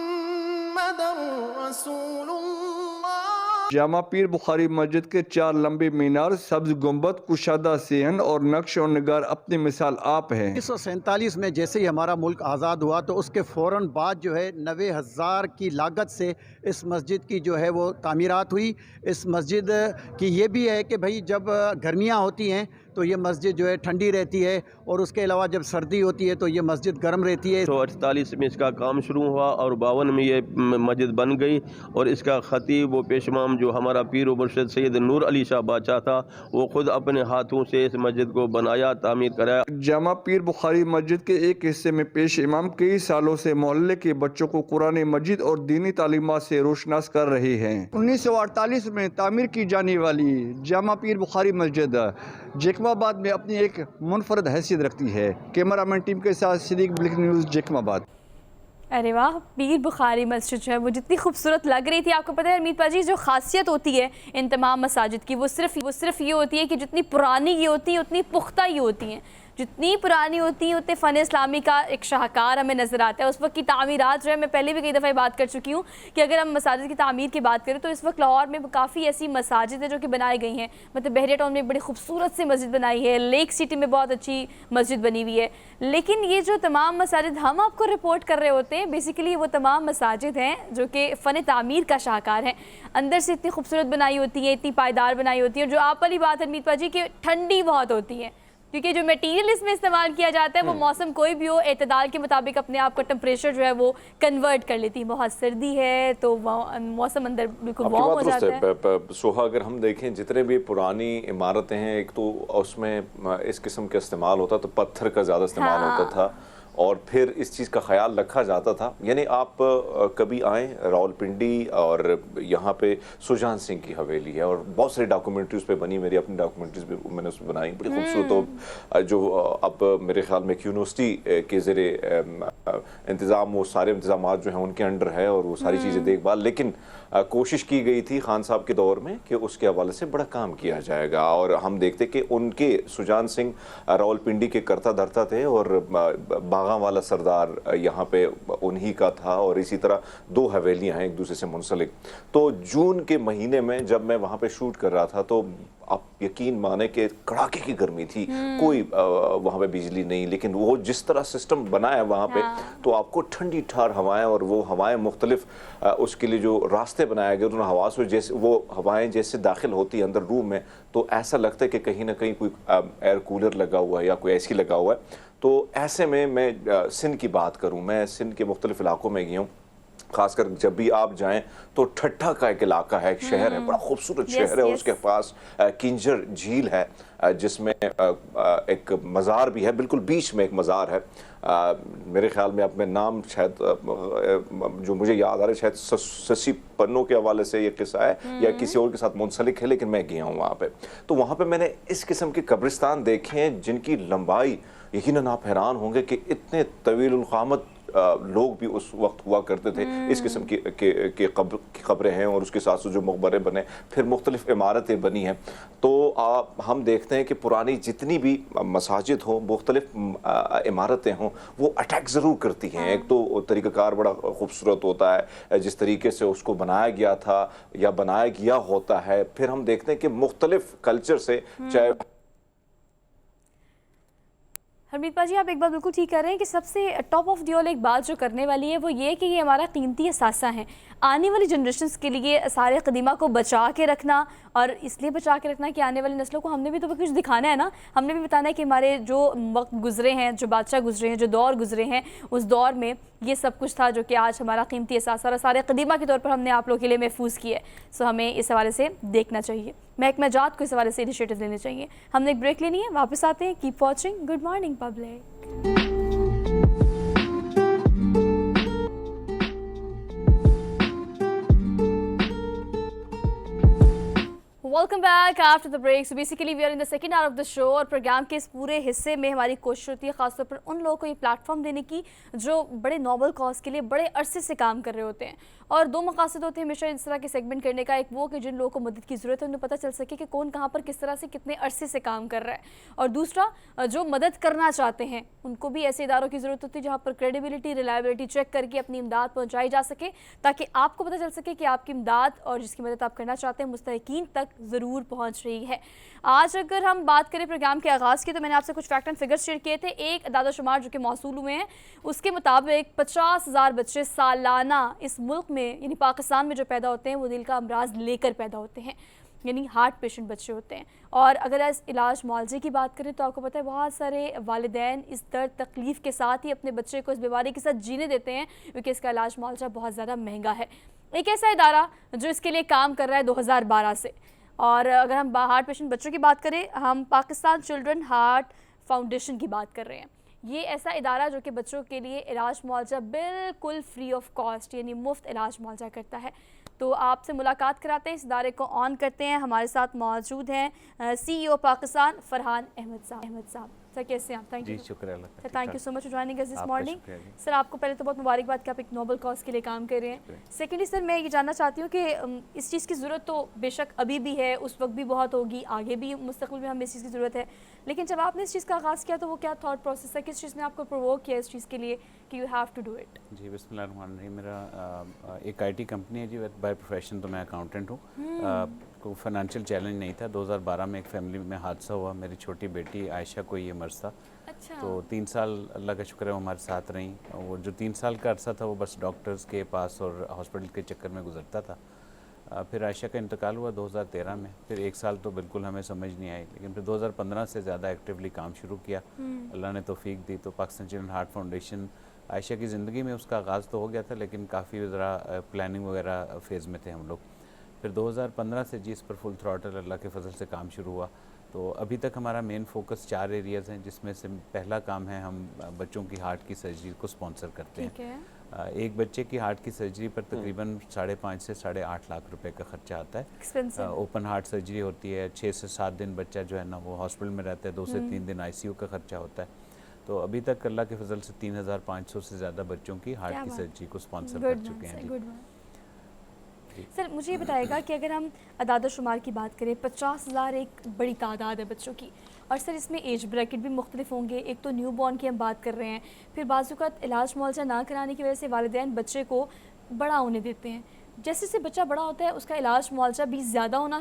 रसूलुल्लाह। जामा पीर बुखारी मस्जिद के 4 लंबे मीनार, सब्ज गुंबद, कुशादा सेहन और नक्श और निगार अपनी मिसाल आप हैं। 1947 में जैसे ही हमारा मुल्क आज़ाद हुआ तो उसके फ़ौरन बाद जो है 90,000 की लागत से इस मस्जिद की जो है वो तामीरात हुई। इस मस्जिद की ये भी है कि भाई जब गर्मियाँ होती हैं तो ये मस्जिद जो है ठंडी रहती है, और उसके अलावा जब सर्दी होती है तो ये मस्जिद गर्म रहती है। 1948 में इसका काम शुरू हुआ और 52 में ये मस्जिद बन गई, और इसका ख़तीब व पेशमाम जो हमारा पीर व मुर्शिद सैयद नूर अली शाह बादशाह था, वो ख़ुद अपने हाथों से इस मस्जिद को बनाया, तामीर कराया। जामा पीर बुखारी मस्जिद के एक हिस्से में पेश इमाम कई सालों से मोहल्ले के बच्चों को कुरान मजीद और दीनी तालीमात से रोशनास कर रहे हैं। 1948 में तामीर की जाने वाली जामा पीर बुखारी मस्जिद जैकबाबाद में अपनी एक मुनफरद हैसियत रखती है। कैमरामैन टीम के साथ सिद्दीक, ब्रेकिंग न्यूज़, जैकबाबाद। अरे वाह, पीर बुखारी मस्जिद जो है वो जितनी खूबसूरत लग रही थी, आपको पता है हरमीत पाजी, जो खासियत होती है इन तमाम मसाजिद की वो सिर्फ ये होती है कि जितनी पुरानी ये होती है उतनी पुख्ता ये होती हैं। जितनी पुरानी होती है उतने फ़न इस्लामी का एक शाहकार हमें नज़र आता है। उस वक्त की तामीरात जो है, मैं पहले भी कई दफ़ा बात कर चुकी हूँ कि अगर हम मसाजिद की तामीर की बात करें तो इस वक्त लाहौर में काफ़ी ऐसी मसाजिद है जो कि बनाई गई हैं। मतलब बहरिया टाउन में बड़ी खूबसूरत सी मस्जिद बनाई है, लेक सिटी में बहुत अच्छी मस्जिद बनी हुई है। लेकिन ये जो तमाम मसाजिद हम आपको रिपोर्ट कर रहे होते हैं, बेसिकली वो तमाम मसाजिद हैं जो कि फ़न तामीर का शाहकार हैं। अंदर से इतनी खूबसूरत बनाई होती है, इतनी पायदार बनाई होती है, और जो आप वाली बात है हरमीत पाजी की ठंडी बहुत होती है, क्योंकि जो मटेरियल इसमें इस्तेमाल किया जाता है वो मौसम कोई भी हो एतदाल के मुताबिक अपने आप का टेम्परेचर जो है वो कन्वर्ट कर लेती है। बहुत सर्दी है तो मौसम अंदर बिल्कुल वार्म हो जाता है। सोहा, अगर हम देखें जितने भी पुरानी इमारतें हैं, एक तो उसमें इस किस्म का इस्तेमाल होता, तो पत्थर का ज़्यादा इस्तेमाल होता था, और फिर इस चीज़ का ख्याल रखा जाता था। यानी आप कभी आएँ रावलपिंडी, और यहाँ पे सुजान सिंह की हवेली है, और बहुत सारी डॉक्यूमेंट्रीज पे बनी, मेरी अपनी डॉक्यूमेंट्रीज भी मैंने उसमें बनाई, बड़ी खूबसूरत। तो जो अब मेरे ख्याल में यूनिवर्सिटी के ज़रिए इंतज़ाम, वो सारे इंतज़ाम जो हैं उनके अंडर है, और वो सारी चीज़ें देखभाल, लेकिन कोशिश की गई थी खान साहब के दौर में कि उसके हवाले से बड़ा काम किया जाएगा। और हम देखते कि उनके सुजान सिंह रावलपिंडी के करता धरता थे, और बागा वाला सरदार यहाँ पे उन्हीं का था, और इसी तरह 2 हवेलियाँ हैं एक दूसरे से मुंसलिक। तो जून के महीने में जब मैं वहाँ पे शूट कर रहा था, तो आप यकीन माने कि कड़ाके की गर्मी थी, कोई वहाँ पे बिजली नहीं, लेकिन वो जिस तरह सिस्टम बना है वहाँ पे, तो आपको ठंडी ठार हवाएं, और वो हवाएं मुख्तलिफ उसके लिए जो रास्ते बनाए गए उन हवा से, जैसे वो हवाएं जैसे दाखिल होती है अंदर रूम में, तो ऐसा लगता है कि कहीं ना कहीं कोई एयर कूलर लगा हुआ है या कोई एसी लगा हुआ है। तो ऐसे में मैं सिंध की बात करूँ, मैं सिंध के मुख्तलिफ इलाकों में गया हूँ, खासकर जब भी आप जाएं तो ठट्ठा का एक इलाका है, एक शहर है, बड़ा खूबसूरत शहर है। उसके पास किंजर झील है जिसमें एक मज़ार भी है, बिल्कुल बीच में एक मज़ार है। मेरे ख्याल में अब मैं नाम शायद जो मुझे याद आ रहा है शायद शशि पन्नू के हवाले से ये किस्सा है या किसी और के साथ मुंसलिक है, लेकिन मैं गया हूँ वहाँ पे। तो वहाँ पे मैंने इस किस्म के कब्रिस्तान देखे हैं जिनकी लंबाई यकीनन आप हैरान होंगे कि इतने तवील क़ामत लोग भी उस वक्त हुआ करते थे। इस किस्म की कब्रें हैं और उसके साथ जो मकबरे बने, फिर मुख्तलिफ इमारतें बनी हैं। तो हम देखते हैं कि पुरानी जितनी भी मसाजिद हों, मुख्तलिफ इमारतें हों, वो अटैक ज़रूर करती हैं। एक तो तरीक़ाकार बड़ा खूबसूरत होता है जिस तरीके से उसको बनाया गया था या बनाया गया होता है। फिर हम देखते हैं कि मुख्तलिफ कल्चर से, चाहे हरमीत पाजी आप एक बात बिल्कुल ठीक कर रहे हैं कि सबसे टॉप ऑफ दी ऑल एक बात जो करने वाली है वो ये कि ये हमारा कीमती असासा है। आने वाली जनरेशंस के लिए सारे कदीमा को बचा के रखना, और इसलिए बचा के रखना कि आने वाली नस्लों को हमने भी तो कुछ दिखाना है ना। हमने भी बताना है कि हमारे जो वक्त गुजरे हैं, जो बादशाह गुजरे हैं, जो दौर गुजरे हैं, उस दौर में ये सब कुछ था जो कि आज हमारा कीमती असासा और सारे कदीमा के तौर पर हमने आप लोगों के लिए महफूज किया है। सो हमें इस हवाले से देखना चाहिए, महकमा जात को इस हवाले से इनिशिएटिव लेने चाहिए। हमने एक ब्रेक लेनी है, वापस आते हैं। Keep watching good morning public. Welcome back after the break. So basically we are in the second hour of the show, और प्रोग्राम के इस पूरे हिस्से में हमारी कोशिश होती है खासतौर पर उन लोगों को ये प्लेटफॉर्म देने की जो बड़े नोबल कॉज के लिए बड़े अरसे से काम कर रहे होते हैं। और दो मकासद होते हैं हमेशा इस तरह के सेगमेंट करने का। एक वो कि जिन लोगों को मदद की ज़रूरत है उन्हें पता चल सके कि कौन कहाँ पर किस तरह से कितने अरसे से काम कर रहा है, और दूसरा जो मदद करना चाहते हैं उनको भी ऐसे इदारों की ज़रूरत होती है जहाँ पर क्रेडिबिलिटी, रिलायबिलिटी चेक करके अपनी इमदाद पहुँचाई जा सके, ताकि आपको पता चल सके कि आपकी इमदाद और जिसकी मदद आप करना चाहते हैं मुस्तहिकीन तक ज़रूर पहुँच रही है। आज अगर हम बात करें प्रोग्राम के आगाज़ की, तो मैंने आपसे कुछ फैक्ट एंड फिगर्स शेयर किए थे। एक अदादा-शुमार जो कि मौसूल हुए हैं उसके मुताबिक 50,000 बच्चे सालाना इस मुल्क में यानी पाकिस्तान में जो पैदा होते हैं वो दिल का अमराज लेकर पैदा होते हैं, यानी हार्ट पेशेंट बच्चे होते हैं। और अगर इस इलाज मुआवजे की बात करें तो आपको पता है बहुत सारे वालिदैन इस दर्द तकलीफ़ के साथ ही अपने बच्चे को इस बीमारी के साथ जीने देते हैं, क्योंकि इसका इलाज मुआवजा बहुत ज़्यादा महंगा है। एक ऐसा इदारा जो इसके लिए काम कर रहा है 2012 से, और अगर हम हार्ट पेशेंट बच्चों की बात करें, हम पाकिस्तान चिल्ड्रन हार्ट फाउंडेशन की बात कर रहे हैं। ये ऐसा इदारा जो कि बच्चों के लिए इलाज मुआवजा बिल्कुल फ्री ऑफ कॉस्ट यानी मुफ्त इलाज मुआवजा करता है। तो आपसे मुलाकात कराते हैं, इस इदारे को ऑन करते हैं। हमारे साथ मौजूद हैं CEO पाकिस्तान फरहान अहमद साहब। सर कैसे हैं आप? थैंक यू, शुक्रिया। Thank you so much for joining us this morning. Sir आपको पहले तो बहुत मुबारकबाद कि आप एक नोबल कॉज के लिए काम कर रहे हैं। सेकेंडली सर मैं ये जानना चाहती हूँ कि इस चीज़ की ज़रूरत तो बेशक अभी भी है, उस वक्त भी बहुत होगी, आगे भी मुस्तक़बिल में हमें इस चीज़ की ज़रूरत है, लेकिन जब आपने इस चीज़ का आगाज़ किया तो वो क्या थॉट प्रोसेस है, किस चीज़ ने आपको प्रोवोक किया इस चीज़ के लिए कि you have to do it? जी बिस्मिल्लाहिर्रहमानिर्रहीम। मेरा एक IT कंपनी है जी, बाय प्रोफेशन तो मैं अकाउंटेंट हूँ। कोई फाइनेंशियल चैलेंज नहीं था। 2012 में एक फैमिली में हादसा हुआ, मेरी छोटी बेटी आयशा को ये मर्ज था। अच्छा। तो 3 साल अल्लाह का शुक्र है वो हमारे साथ रहीं। वो जो 3 साल का अरसा था वो बस डॉक्टर्स के पास और हॉस्पिटल के चक्कर में गुजरता था। फिर आयशा का इंतकाल हुआ 2013 में। फिर 1 साल तो बिल्कुल हमें समझ नहीं आई, लेकिन फिर 2015 से ज़्यादा एक्टिवली काम शुरू किया। अल्लाह ने तौफीक दी तो Pakistan children heart foundation Ayesha की ज़िंदगी में उसका आगाज़ तो हो गया था, लेकिन काफ़ी ज़रा प्लानिंग वगैरह फेज़ में थे हम लोग। फिर 2015 से जी इस पर फुल थ्रॉटल अल्लाह के फजल से काम शुरू हुआ। तो अभी तक हमारा मेन फोकस 4 एरियाज़ हैं, जिसमें से पहला काम है हम बच्चों की हार्ट की सर्जरी को स्पॉन्सर करते हैं। एक बच्चे की हार्ट की सर्जरी पर तकरीबन 5.5 से 8.5 लाख रुपए का खर्चा आता है। ओपन हार्ट सर्जरी होती है, 6 से 7 दिन बच्चा जो है ना वो हॉस्पिटल में रहता है, 2 से 3 दिन ICU का खर्चा होता है। तो अभी तक अल्लाह के फजल से 3,500 से ज़्यादा बच्चों की हार्ट की सर्जरी को स्पॉन्सर कर चुके हैं। सर मुझे ये बताएगा कि अगर हम अदादा शुमार की बात करें, 50,000 एक बड़ी तादाद है बच्चों की, और सर इसमें एज ब्रैकेट भी मुख्तलिफ होंगे। एक तो न्यू बॉर्न की हम बात कर रहे हैं, फिर बाज़-औक़ात इलाज मुआवजा ना कराने की वजह से वालिदैन बच्चे को बड़ा होने देते हैं। जैसे जैसे बच्चा बड़ा होता है उसका इलाज मुआवजा भी ज़्यादा होना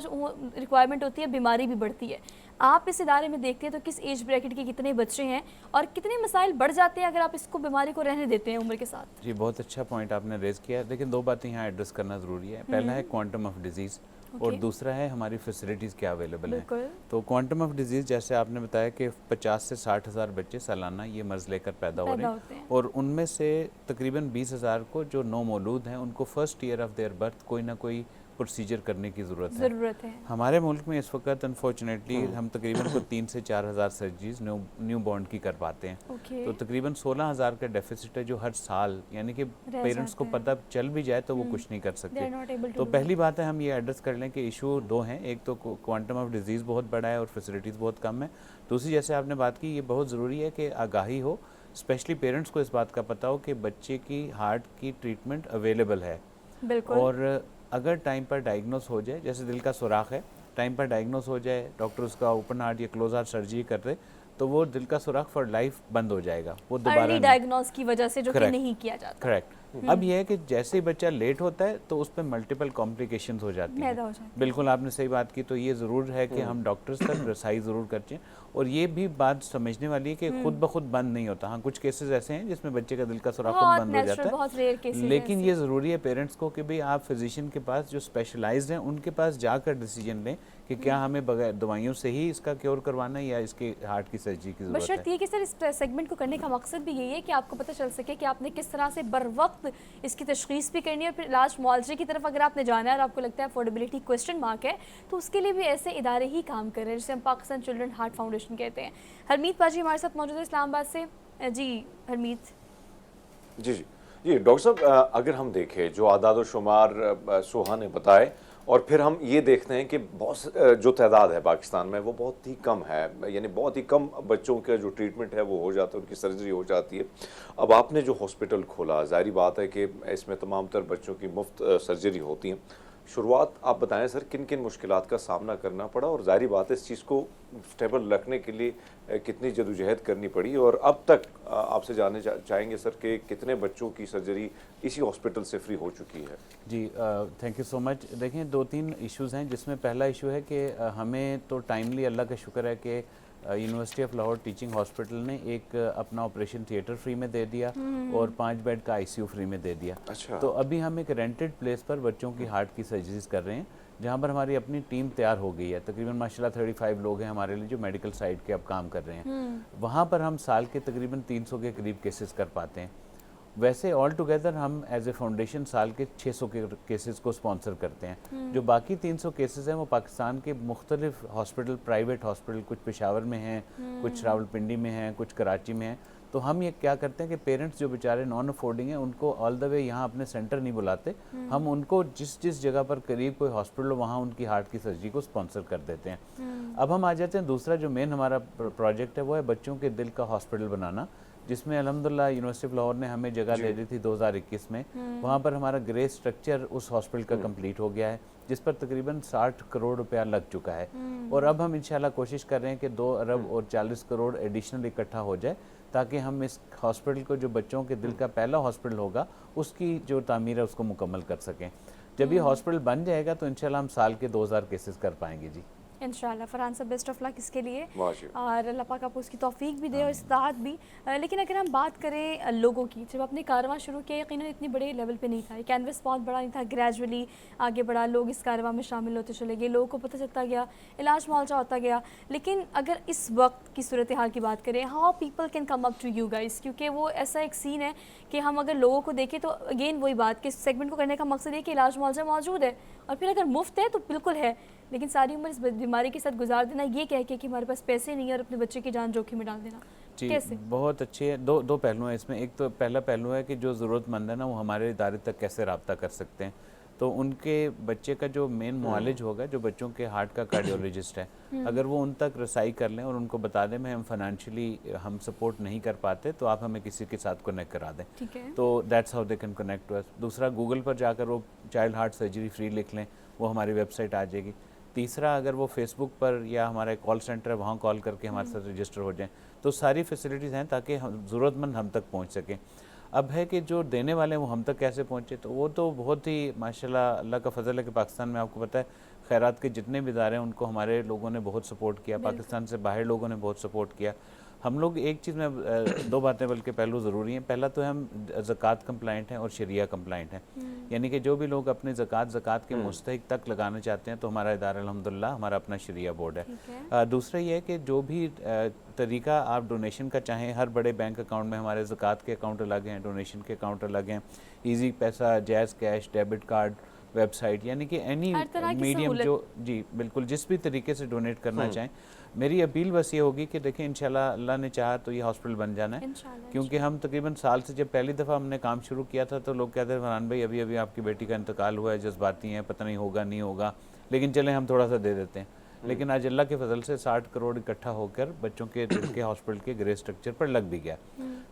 रिक्वायरमेंट होती है, बीमारी भी बढ़ती है। आप इस इदारे में देखते हैं तो किस एज ब्रैकेट के कितने बच्चे हैं और कितने मसाइल बढ़ जाते हैं अगर आप इसको बीमारी को रहने देते हैं उम्र के साथ? जी बहुत अच्छा पॉइंट आपने रेज़ किया है, लेकिन 2 बातें यहाँ एड्रेस करना ज़रूरी है। पहला है क्वांटम ऑफ डिजीज़, और दूसरा है हमारी फैसिलिटीज़ क्या अवेलेबल हैं। बिल्कुल। तो क्वांटम ऑफ डिजीज़ जैसे आपने बताया कि 50 से 60 हज़ार बच्चे सालाना ये मर्ज़ लेकर पैदा हो रहे होते हैं। हैं, और उनमें से तकरीबन 20 हज़ार को जो नौ मौलूद हैं उनको first year of their birth कोई ना कोई प्रोसीजर करने की ज़रूरत है। हमारे मुल्क में इस वक्त अनफॉर्चुनेटली हम तकरीबन को 3 से 4 हज़ार सर्जरीज न्यू बॉर्न की कर पाते हैं। तो तकरीबन 16 हज़ार का डेफिसिट है जो हर साल, यानी कि पेरेंट्स को पता चल भी जाए तो वो कुछ नहीं कर सकते। तो पहली बात है हम ये एड्रेस कर लें कि इशू दो हैं, एक तो क्वांटम ऑफ डिजीज़ बहुत बड़ा है और फैसिलिटीज़ बहुत कम है। दूसरी, जैसे आपने बात की, ये बहुत ज़रूरी है कि आगाही हो, स्पेशली पेरेंट्स को इस बात का पता हो कि बच्चे की हार्ट की ट्रीटमेंट अवेलेबल है। बिल्कुल। और अगर टाइम पर डायग्नोस हो जाए, जैसे दिल का सुराख है, टाइम पर डायग्नोस हो जाए, डॉक्टर उसका ओपन हार्ट या क्लोज हार्ट सर्जरी कर दे, तो वो दिल का सुराख फॉर लाइफ बंद हो जाएगा, वो दोबारा अर्ली डायग्नोस की वजह से जो कि नहीं किया जाता। करेक्ट। अब यह है कि जैसे ही बच्चा लेट होता है तो उस पर मल्टीपल कॉम्प्लिकेशंस हो जाती हैं। बिल्कुल आपने सही बात की। तो ये ज़रूर है कि हम डॉक्टर्स तक रसाई ज़रूर करते हैं, और ये भी बात समझने वाली है कि खुद ब खुद बंद नहीं होता। हाँ, कुछ केसेस ऐसे हैं जिसमें बच्चे का दिल का सुराख बंद हो जाता है, लेकिन ये ज़रूरी है पेरेंट्स को कि भाई आप फिजिशियन के पास जो स्पेशलाइज्ड हैं उनके पास जाकर डिसीजन लें कि क्या हमें बगैर दवाइयों से ही इसका क्योर करवाना है या इसके हार्ट की सर्जरी की ज़रूरत है। बशर्ते कि सर इस सेगमेंट को करने का मकसद भी यही है कि आपको पता चल सके कि आपने किस तरह से बर वक्त इसकी तशखीस भी करनी है, और फिर इलाज मुआवजे की तरफ अगर आपने जाना है और आपको लगता है अफोर्डेबिलिटी क्वेश्चन मार्क है, तो उसके लिए भी ऐसे इदारे ही काम कर रहे हैं जिसे हम पाकिस्तान चिल्ड्रन हार्ट फाउंडेशन कहते हैं। हरमीत पाजी हमारे साथ मौजूद है इस्लामाबाद से। जी हरमीत। जी डॉक्टर साहब, अगर हम देखें जो आदाद शुमार सोहा ने बताए, और फिर हम ये देखते हैं कि बहुत जो तादाद है पाकिस्तान में वो बहुत ही कम है, यानी बहुत ही कम बच्चों का जो ट्रीटमेंट है वो हो जाता है, उनकी सर्जरी हो जाती है। अब आपने जो हॉस्पिटल खोला, जाहिर बात है कि इसमें तमाम तर बच्चों की मुफ्त सर्जरी होती हैं। शुरुआत आप बताएं सर, किन किन मुश्किलात का सामना करना पड़ा, और जाहिर बात है इस चीज़ को स्टेबल रखने के लिए कितनी जदोजहद करनी पड़ी, और अब तक आपसे जानना चाहेंगे सर कि कितने बच्चों की सर्जरी इसी हॉस्पिटल से फ्री हो चुकी है। जी थैंक यू सो मच। देखें, 2-3 इश्यूज़ हैं, जिसमें पहला इशू है कि हमें तो टाइमली, अल्लाह का शुक्र है कि university of Lahore teaching hospital ने एक अपना ऑपरेशन थिएटर फ्री में दे दिया और 5 बेड का आईसीयू फ्री में दे दिया। अच्छा। तो अभी हम एक रेंटेड प्लेस पर बच्चों की हार्ट की सर्जरीज कर रहे हैं, जहाँ पर हमारी अपनी टीम तैयार हो गई है। तकरीबन माशाल्लाह 35 लोग हैं हमारे लिए जो मेडिकल साइड के अब काम कर रहे हैं। वहाँ पर हम साल के तकरीबन 300 के करीब केसेस कर पाते हैं। वैसे ऑल टुगेदर हम एज ए फाउंडेशन साल के 600 के केसेस को स्पॉन्सर करते हैं। जो बाकी 300 केसेस हैं वो पाकिस्तान के मुख्तलिफ हॉस्पिटल, प्राइवेट हॉस्पिटल, कुछ पेशावर में हैं, कुछ रावलपिंडी में हैं, कुछ कराची में हैं। तो हम ये क्या करते हैं कि पेरेंट्स जो बेचारे नॉन अफोर्डिंग हैं उनको ऑल द वे यहाँ अपने सेंटर नहीं बुलाते, हम उनको जिस जगह पर करीब कोई हॉस्पिटल हो वहाँ उनकी हार्ट की सर्जरी को स्पॉन्सर कर देते हैं। अब हम आ जाते हैं, दूसरा जो मेन हमारा प्रोजेक्ट है वो है बच्चों के दिल का हॉस्पिटल बनाना, जिसमें अल्हम्दुलिल्लाह यूनिवर्सिटी ऑफ लाहौर ने हमें जगह दे दी थी 2021 में। वहाँ पर हमारा ग्रे स्ट्रक्चर उस हॉस्पिटल का कंप्लीट हो गया है, जिस पर तकरीबन 60 करोड़ रुपया लग चुका है। और अब हम इंशाल्लाह कोशिश कर रहे हैं कि 2 अरब और 40 करोड़ एडिशनल इकट्ठा हो जाए, ताकि हम इस हॉस्पिटल को, जो बच्चों के दिल का पहला हॉस्पिटल होगा, उसकी जो तामीर है उसको मुकम्मल कर सकें। जब ये हॉस्पिटल बन जाएगा तो इंशाल्लाह हम साल के 2000 केसेस कर पाएंगे। जी इंशाल्लाह। फरहान साहब बेस्ट ऑफ लक इसके लिए, और अल्लाह पाक आपको उसकी तौफीक भी दे और इस्तात भी। लेकिन अगर हम बात करें लोगों की, जब आपने कारवां शुरू किया यकीनन इतनी बड़े लेवल पे नहीं था, ये कैनवस बहुत बड़ा नहीं था, ग्रेजुअली आगे बढ़ा, लोग इस कारवां में शामिल होते चले गए, लोगों को पता चलता गया, इलाज मुआवजा होता गया। लेकिन अगर इस वक्त की सूरत हाल की बात करें, how people can come up to you guys, क्योंकि वो ऐसा एक सीन है कि हम अगर लोगों को देखें तो अगेन वही बात कि इस सेगमेंट को करने का मकसद है कि इलाज मुआवजा मौजूद है, और फिर अगर मुफ्त है तो बिल्कुल है, लेकिन सारी उम्र इस बीमारी के साथ गुजार देना ये कह के कि हमारे पास पैसे नहीं है और अपने बच्चे की जान जोखिम में डाल देना, कैसे? बहुत अच्छी है। दो पहलू हैं इसमें। एक तो पहला पहलू है कि जो ज़रूरतमंद है ना, वो हमारे इदारे तक कैसे रब्ता कर सकते हैं। तो उनके बच्चे का जो मेन मुआलिज होगा, जो बच्चों के हार्ट का कार्डियोलॉजिस्ट है, अगर वो उन तक रसाई कर लें और उनको बता दें मैं हम फाइनेंशियली हम सपोर्ट नहीं कर पाते, तो आप हमें किसी के साथ कनेक्ट करा दें, तो that's how they can connect to us. दूसरा, गूगल पर जाकर वो चाइल्ड हार्ट सर्जरी फ्री लिख लें, वो हमारी वेबसाइट आ जाएगी। तीसरा, अगर वो फेसबुक पर या हमारा कॉल सेंटर है वहाँ कॉल करके हमारे साथ रजिस्टर हो जाएं, तो सारी फैसिलिटीज़ हैं ताकि ज़रूरतमंद हम तक पहुँच सकें। अब है कि जो देने वाले हैं वो हम तक कैसे पहुँचे, तो वो तो बहुत ही माशाल्लाह अल्लाह का फजल है कि पाकिस्तान में आपको पता है खैरात के जितने भी इदारे हैं उनको हमारे लोगों ने बहुत सपोर्ट किया, पाकिस्तान से बाहर लोगों ने बहुत सपोर्ट किया। हम लोग एक चीज़ में 2 बातें बल्कि पहलू ज़रूरी हैं। पहला तो हम ज़कात कंप्लाइंट हैं और शरिया कंप्लाइंट हैं। यानी कि जो भी लोग अपने ज़कात के मुस्तहिक तक लगाना चाहते हैं तो हमारा इदारा अल्हम्दुलिल्लाह हमारा अपना शरिया बोर्ड है। दूसरा ये है कि जो भी तरीका आप डोनेशन का चाहें, हर बड़े बैंक अकाउंट में हमारे ज़कात के अकाउंट अलग हैं, डोनेशन के अकाउंट अलग हैं, ईजी पैसा, jazz cash, debit card, website, यानी कि एनी मीडियम जो जी बिल्कुल जिस भी तरीके से डोनेट करना चाहें। मेरी अपील बस ये होगी कि देखें इंशाल्लाह अल्लाह ने चाहा तो ये हॉस्पिटल बन जाना है, क्योंकि हम तकरीबन साल से जब पहली दफ़ा हमने काम शुरू किया था तो लोग कहते थे फरहान भाई अभी अभी आपकी बेटी का इंतकाल हुआ है, जज्बाती हैं, पता नहीं होगा नहीं होगा, लेकिन चलें हम थोड़ा सा दे देते हैं। लेकिन आज अल्लाह के फजल से 60 करोड़ इकट्ठा होकर बच्चों के दिल के हॉस्पिटल के ग्रे स्ट्रक्चर पर लग भी गया।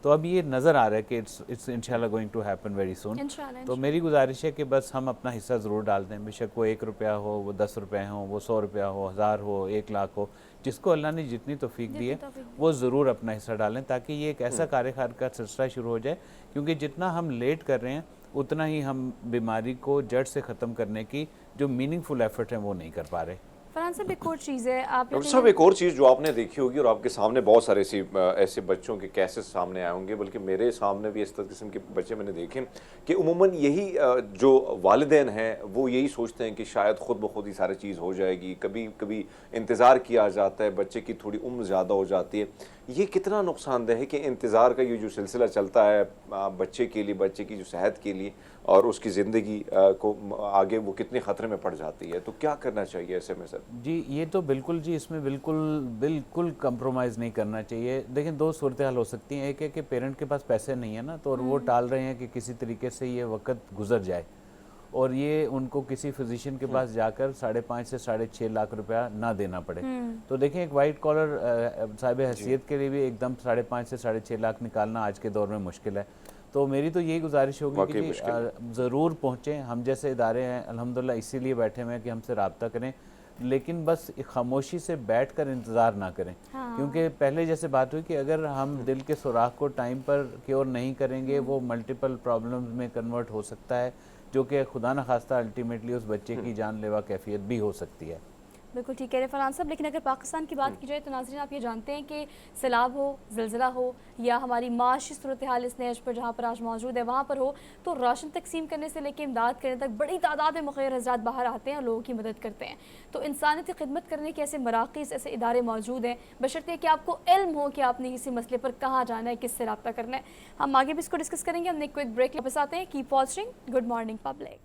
तो अब ये नज़र आ रहा है कि इट्स इंशाल्लाह going to happen very soon. तो मेरी गुजारिश है कि बस हम अपना हिस्सा ज़रूर डाल दें, बेशक वो 1 रुपया हो, वो 10 रुपये हो, वो 100 रुपया हो, 1000 हो, 1 लाख हो, जिसको अल्लाह ने जितनी तौफीक दी है वो ज़रूर अपना हिस्सा डालें, ताकि ये एक ऐसा कार्यखार का सिलसिला शुरू हो जाए। क्योंकि जितना हम लेट कर रहे हैं उतना ही हम बीमारी को जड़ से ख़त्म करने की जो मीनिंगफुल एफर्ट है वो नहीं कर पा रहे। फरहान साहब एक और चीज़ है, आप डॉक्टर साहब एक और चीज़ जो आपने देखी होगी और आपके सामने बहुत सारे ऐसे बच्चों के केसेस सामने आए होंगे, बल्कि मेरे सामने भी इस किस्म के बच्चे मैंने देखे कि उमूमन यही जो वालिदैन हैं वो यही सोचते हैं कि शायद ख़ुद ब खुद ही सारी चीज़ हो जाएगी, कभी कभी इंतज़ार किया जाता है, बच्चे की थोड़ी उम्र ज़्यादा हो जाती है। ये कितना नुकसानदेह है कि इंतज़ार का ये जो सिलसिला चलता है बच्चे के लिए, बच्चे की जो सेहत के लिए और उसकी ज़िंदगी को आगे वो कितने ख़तरे में पड़ जाती है, तो क्या करना चाहिए ऐसे में सर? जी ये तो बिल्कुल जी इसमें बिल्कुल कंप्रोमाइज़ नहीं करना चाहिए। देखें दो सूरत हाल हो सकती हैं, एक है कि पेरेंट के पास पैसे नहीं है ना, तो और वो टाल रहे हैं कि किसी तरीके से ये वक्त गुजर जाए और ये उनको किसी फिजिशियन के पास जाकर 5.5 से 6.5 लाख रुपया ना देना पड़े। तो देखें एक वाइट कॉलर साहिब हैसियत के लिए भी एकदम 5.5 से 6.5 लाख निकालना आज के दौर में मुश्किल है। तो मेरी तो यही गुजारिश होगी कि ज़रूर पहुँचें, हम जैसे इदारे हैं अल्हम्दुलिल्लाह इसीलिए बैठे हुए हैं कि हमसे रब्ता करें, लेकिन बस खामोशी से बैठकर इंतज़ार ना करें। क्योंकि पहले जैसे बात हुई कि अगर हम दिल के सुराख को टाइम पर क्योर नहीं करेंगे वो मल्टीपल प्रॉब्लम्स में कन्वर्ट हो सकता है, जो कि खुदा न खास्ता अल्टीमेटली उस बच्चे की जानलेवा कैफियत भी हो सकती है। बिल्कुल ठीक कह रहे हैं फरहान साहब। लेकिन अगर पाकिस्तान की बात की जाए तो नाज़रीन आप ये जानते हैं कि सैलाब हो, ज़लज़ला हो या हमारी माशी सूरत हाल इस नहज पर जहाँ पर आज मौजूद है वहाँ पर हो, तो राशन तकसीम करने से लेकर इमदाद करने तक बड़ी तादाद में मुखिर हज़रात बाहर आते हैं और लोगों की मदद करते हैं। तो इंसानियती खिदमत करने के ऐसे मराकिज़, ऐसे इदारे मौजूद हैं, बशर्ते कि आपको इल्म हो कि आपने किसी मसले पर कहाँ जाना है, किससे रब्ता करना है। हम आगे भी इसको डिस्कस करेंगे। हमने एक क्विक ब्रेक वापस आते हैं। Keep watching good morning public.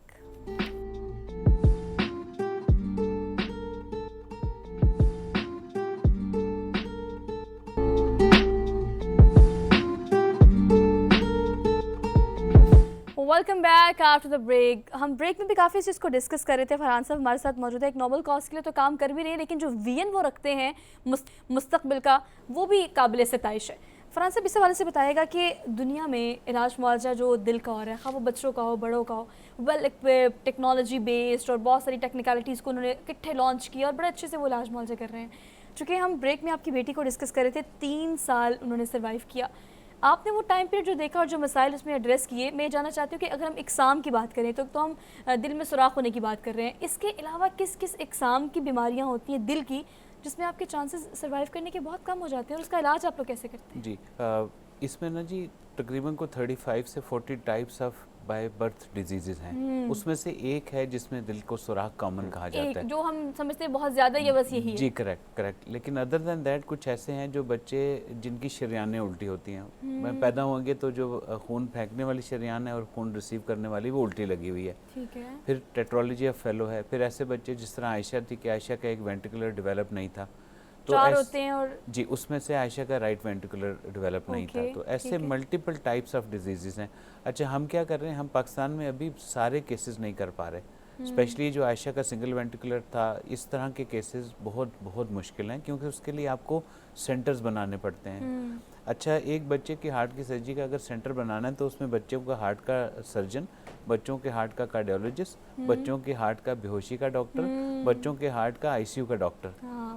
Welcome back after the break. हम ब्रेक में भी काफ़ी चीज़ को डिस्कस कर रहे थे। फरहान साहब हमारे साथ मौजूद है, एक नोबल कॉज के लिए तो काम कर भी रहे हैं, लेकिन जो विजन वो रखते हैं मुस्तकबिल का वो भी काबिल सिताइश है। फरहान साहब इस हवाले से बताएगा कि दुनिया में इलाज मुआवजा जो दिल का हो रहा है, ख़ास वो बच्चों का हो, बड़ों का हो, वेल इक्विप्ड, टेक्नोलॉजी बेस्ड और बहुत सारी टेक्निकलिटीज़ को उन्होंने इकट्ठे लॉन्च किया और बड़े अच्छे से वो इलाज मुआवजा कर रहे हैं। चूँकि हम ब्रेक में आपकी बेटी को डिस्कस कर रहे थे, 3 साल उन्होंने सर्वाइव किया। आपने वो टाइम पीरियड जो देखा और जो मसाइल उसमें एड्रेस किए, मैं जानना चाहती हूँ कि अगर हम एग्ज़ाम की बात करें तो हम दिल में सुराख होने की बात कर रहे हैं, इसके अलावा किस किस एग्ज़ाम की बीमारियाँ होती हैं दिल की जिसमें आपके चांसेस सर्वाइव करने के बहुत कम हो जाते हैं और उसका इलाज आप लोग कैसे करते हैं? जी इसमें ना जी तकरीबन को 35 से 40 types of by birth diseases हैं। उसमें से एक है जिसमें दिल को सुराख कॉमन कहा जाता है, जो हम समझते हैं बहुत ज़्यादा ये बस यही है। जी करेक्ट। लेकिन अदर देन दैट कुछ ऐसे हैं जो बच्चे जिनकी शरियानें उल्टी होती हैं, पैदा होंगे तो जो खून फेंकने वाली शरियान है और खून रिसीव करने वाली वो उल्टी लगी हुई है। ठीक है। फिर टेट्रोलॉजी ऑफ फेलो है। फिर ऐसे बच्चे जिस तरह आयशा थी कि आयशा का एक वेंटिकुलर डेवलप नहीं था, तो 4 होते हैं और जी उसमें से आयशा का राइट वेंटिकुलर डेवलप नहीं था। तो ऐसे मल्टीपल टाइप्स ऑफ डिजीज़ हैं। अच्छा हम क्या कर रहे हैं, हम पाकिस्तान में अभी सारे केसेस नहीं कर पा रहे, स्पेशली जो आयशा का सिंगल वेंटिकुलर था, इस तरह के केसेस बहुत मुश्किल हैं, क्योंकि उसके लिए आपको सेंटर्स बनाने पड़ते हैं। अच्छा एक बच्चे की हार्ट की सर्जरी का अगर सेंटर बनाना है तो उसमें बच्चों का हार्ट का सर्जन, बच्चों के हार्ट का कार्डियोलॉजिस्ट, बच्चों के हार्ट का बेहोशी का डॉक्टर, बच्चों के हार्ट का आईसीयू का डॉक्टर,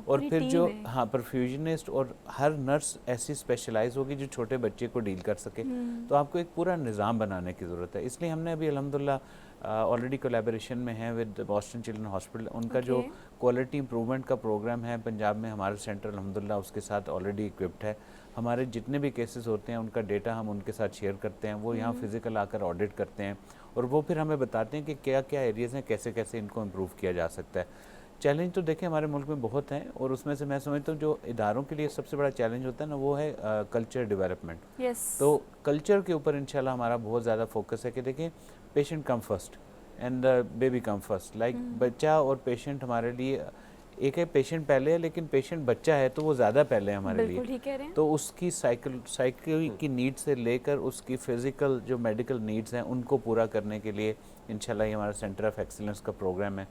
और फिर जो परफ्यूजनिस्ट और हर नर्स ऐसी स्पेशलाइज होगी जो छोटे बच्चे को डील कर सके। तो आपको एक पूरा निज़ाम बनाने की ज़रूरत है। इसलिए हमने अभी अल्हम्दुलिल्लाह ऑलरेडी कोलैबोरेशन में है विद बॉस्टन चिल्ड्रन हॉस्पिटल, उनका जो क्वालिटी इंप्रूवमेंट का प्रोग्राम है पंजाब में, हमारा सेंटर अल्हम्दुलिल्लाह उसके साथ ऑलरेडी इक्विप्ड है। हमारे जितने भी केसेस होते हैं उनका डेटा हम उनके साथ शेयर करते हैं, वो यहाँ फिजिकल आकर ऑडिट करते हैं और वो फिर हमें बताते हैं कि क्या क्या एरियाज़ हैं, कैसे कैसे इनको इम्प्रूव किया जा सकता है। चैलेंज तो देखिए हमारे मुल्क में बहुत हैं और उसमें से मैं समझता हूँ जो इदारों के लिए सबसे बड़ा चैलेंज होता है ना, वो है कल्चर डेवलपमेंट। तो कल्चर के ऊपर इंशाल्लाह हमारा बहुत ज़्यादा फोकस है कि देखिए patient come first and baby come first. Like बच्चा और पेशेंट हमारे लिए एक है, पेशेंट पहले है लेकिन पेशेंट बच्चा है तो वो ज़्यादा पहले है हमारे लिए। तो उसकी साइकिल की नीड से लेकर उसकी फिज़िकल जो मेडिकल नीड्स हैं उनको पूरा करने के लिए इंशाल्लाह ये हमारा सेंटर ऑफ एक्सीलेंस का प्रोग्राम है।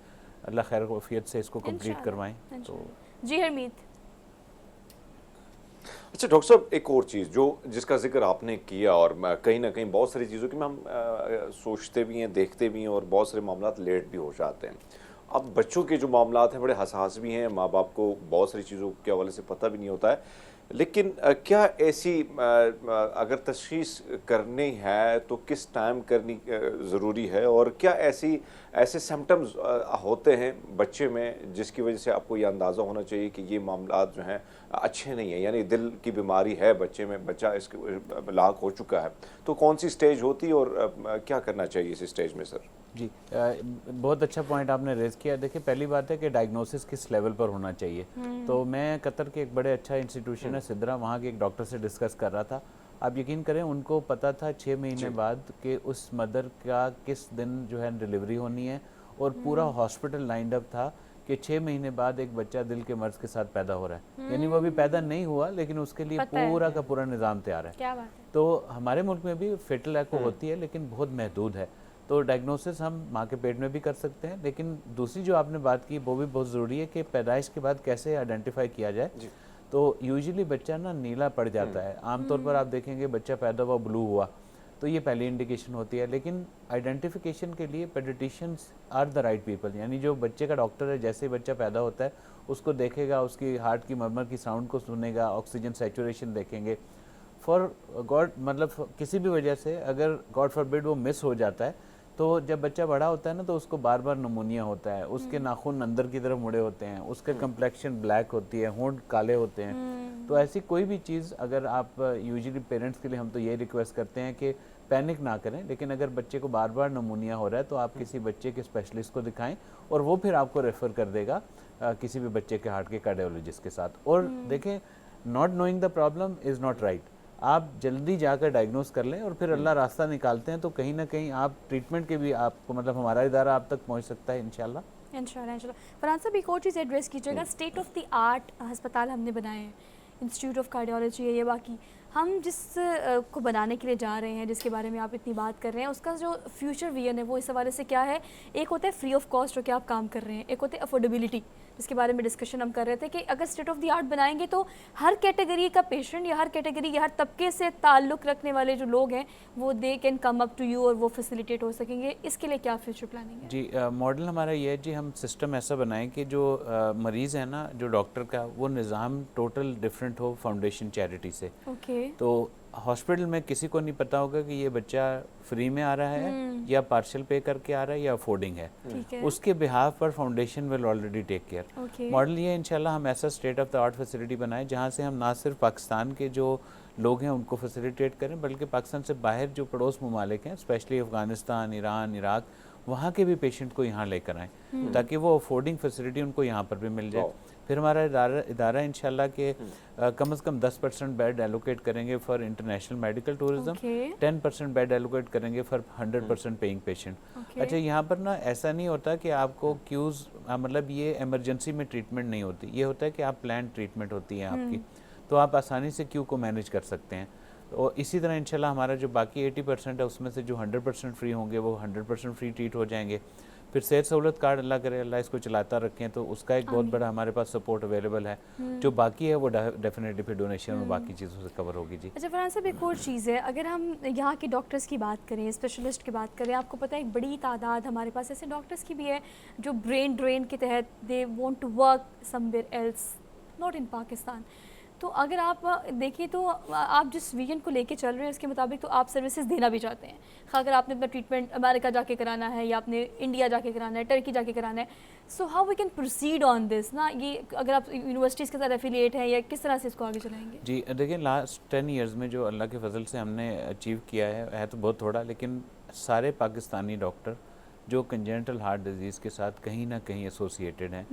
अल्लाह खैर वफ़ियत से इसको कंप्लीट करवाएं। तो जी हरमीत। अच्छा डॉक्टर साहब, एक और चीज़ जो जिसका जिक्र आपने किया और कहीं ना कहीं बहुत सारी चीज़ों की हम सोचते भी हैं, देखते भी हैं और बहुत सारे मामला लेट भी हो जाते हैं। अब बच्चों के जो मामला हैं बड़े हसास भी हैं, माँ बाप को बहुत सारी चीज़ों के हवाले से पता भी नहीं होता है, लेकिन क्या ऐसी अगर तशख़ीस करनी है तो किस टाइम करनी ज़रूरी है, और क्या ऐसे सिम्टम्स होते हैं बच्चे में जिसकी वजह से आपको ये अंदाज़ा होना चाहिए कि ये मामला जो हैं अच्छे नहीं है, यानी दिल की बीमारी है बच्चे में, बच्चा इसके लाक हो चुका है, तो कौन सी स्टेज होती है और क्या करना चाहिए इस स्टेज में? सर जी बहुत अच्छा पॉइंट आपने रेज किया। देखिए पहली बात है कि डायग्नोसिस किस लेवल पर होना चाहिए। तो मैं कतर के एक बड़े अच्छा इंस्टीट्यूशन है सिद्रा, वहाँ के एक डॉक्टर से डिस्कस कर रहा था। आप यकीन करें उनको पता था 6 महीने बाद कि उस मदर का किस दिन जो है डिलीवरी होनी है, और पूरा हॉस्पिटल लाइंड अप था कि 6 महीने बाद एक बच्चा दिल के मर्ज के साथ पैदा हो रहा है। यानी वो अभी पैदा नहीं हुआ लेकिन उसके लिए पूरा का पूरा निज़ाम तैयार है। क्या बात है। तो हमारे मुल्क में भी फेटल एको होती है लेकिन बहुत महदूद है। तो डायग्नोसिस हम माँ के पेट में भी कर सकते हैं, लेकिन दूसरी जो आपने बात की वो भी बहुत ज़रूरी है कि पैदाइश के बाद कैसे आइडेंटिफाई किया जाए। तो यूजुअली बच्चा ना नीला पड़ जाता है, आमतौर पर आप देखेंगे बच्चा पैदा हुआ ब्लू हुआ, तो ये पहली इंडिकेशन होती है। लेकिन आइडेंटिफिकेशन के लिए पेडिट्रिशियंस आर द राइट पीपल, यानी जो बच्चे का डॉक्टर है जैसे ही बच्चा पैदा होता है उसको देखेगा, उसकी हार्ट की मरमर की साउंड को सुनेगा, ऑक्सीजन सैचुरेशन देखेंगे। फॉर गॉड मतलब किसी भी वजह से अगर गॉड फॉरबिड वो मिस हो जाता है तो जब बच्चा बड़ा होता है ना तो उसको बार बार नमूनिया होता है, उसके नाखून अंदर की तरफ मुड़े होते हैं, उसका कम्प्लेक्शन ब्लैक होती है, होंठ काले होते हैं। तो ऐसी कोई भी चीज़ अगर आप यूजुअली पेरेंट्स के लिए हम तो ये रिक्वेस्ट करते हैं कि पैनिक ना करें, लेकिन अगर बच्चे को बार बार नमूनिया हो रहा है तो आप किसी बच्चे के स्पेशलिस्ट को दिखाएं और वो फिर आपको रेफ़र कर देगा किसी भी बच्चे के हार्ट के कार्डियोलॉजिस्ट के साथ। और देखें, not knowing the problem is not right. आप जल्दी जाकर डायग्नोस कर लें और फिर अल्लाह रास्ता निकालते हैं तो कहीं ना कहीं आप ट्रीटमेंट के भी आपको मतलब हमारा इदारा आप तक पहुंच सकता है इंशाल्लाह। फरहान साहब एक और चीज़ एड्रेस कीजिएगा, स्टेट ऑफ द आर्ट अस्पताल हमने बनाए हैं, इंस्टीट्यूट ऑफ कार्डियोलॉजी है ये, बाकी हम जिस को बनाने के लिए जा रहे हैं, जिसके बारे में आप इतनी बात कर रहे हैं, उसका जो फ्यूचर विजन है वो इस हवाले से क्या है? एक होता है फ्री ऑफ कॉस्ट जो कि आप काम कर रहे हैं, एक होता है अफोर्डेबिलिटी जिसके बारे में डिस्कशन हम कर रहे थे कि अगर स्टेट ऑफ द आर्ट बनाएंगे तो हर कैटेगरी का पेशेंट या हर कैटेगरी या हर तबके से ताल्लुक़ रखने वाले जो लोग हैं वो they can come up to you और वो फैसिलिटेट हो सकेंगे। इसके लिए क्या फ्यूचर प्लानिंग है? जी मॉडल हमारा ये है जी, हम सिस्टम ऐसा बनाएं कि जो मरीज़ है ना, जो डॉक्टर का वो निज़ाम टोटल डिफरेंट हो फाउंडेशन चैरिटी से। तो हॉस्पिटल में किसी को नहीं पता होगा कि ये बच्चा फ्री में आ रहा है या पार्शियल पे करके आ रहा है या अफोर्डिंग है, उसके बिहाफ पर foundation will already take care. Model ये इंशाल्लाह हम ऐसा state of the art facility बनाएं जहां से हम ना सिर्फ पाकिस्तान के जो लोग हैं उनको फैसिलिटेट करें, बल्कि पाकिस्तान से बाहर जो पड़ोस ममालिक हैं, स्पेशली अफगानिस्तान, ईरान, इराक, वहाँ के भी पेशेंट को यहाँ लेकर आएँ ताकि वो अफोर्डिंग फैसिलिटी उनको यहाँ पर भी मिल जाए। फिर हमारा इदारा इंशाल्लाह के कम से कम 10% बेड एलोकेट करेंगे for international medical tourism, 10% bed allocate करेंगे फॉर 100% पेइंग पेशेंट। अच्छा, यहाँ पर ना ऐसा नहीं होता कि आपको क्यूज़ मतलब ये इमरजेंसी में ट्रीटमेंट नहीं होती, ये होता है कि आप प्लान ट्रीटमेंट होती है आपकी, तो आप आसानी से क्यू को मैनेज कर सकते हैं। और इसी तरह इंशाल्लाह हमारा जो बाकी 80% है उसमें से जो 100% फ्री होंगे वो 100% फ्री ट्रीट हो जाएंगे। फिर सेहत सहूलत कार्ड अल्लाह करे अल्लाह इसको चलाता रखें तो उसका एक बहुत बड़ा हमारे पास सपोर्ट अवेलेबल है। जो बाकी है वो डेफिनेटली फिर डोनेशन और बाकी चीज़ों से कवर होगी। जी अच्छा फरहान साहब, एक और चीज़ है, अगर हम यहाँ के डॉक्टर्स की बात करें, स्पेशलिस्ट की बात करें, आपको पता है एक बड़ी तादाद हमारे पास ऐसे डॉक्टर्स की भी है जो ब्रेन ड्रेन के तहत they want to work somewhere else, not in Pakistan. तो अगर आप देखिए तो आप जिस विजन को लेके चल रहे हैं उसके मुताबिक तो आप सर्विसेज देना भी चाहते हैं। अगर आपने अपना ट्रीटमेंट अमेरिका जाके कराना है या आपने इंडिया जाके कराना है, टर्की जाके कराना है, so how we can proceed on this ना, ये अगर आप यूनिवर्सिटीज़ के साथ एफिलिएट हैं या किस तरह से इसको आगे चलाएंगे? जी देखिए, लास्ट 10 इयर्स में जो अल्लाह के फजल से हमने अचीव किया है तो बहुत थोड़ा, लेकिन सारे पाकिस्तानी डॉक्टर जो कंजेनिटल हार्ट डिजीज़ के साथ कहीं ना कहीं एसोसिएटेड हैं,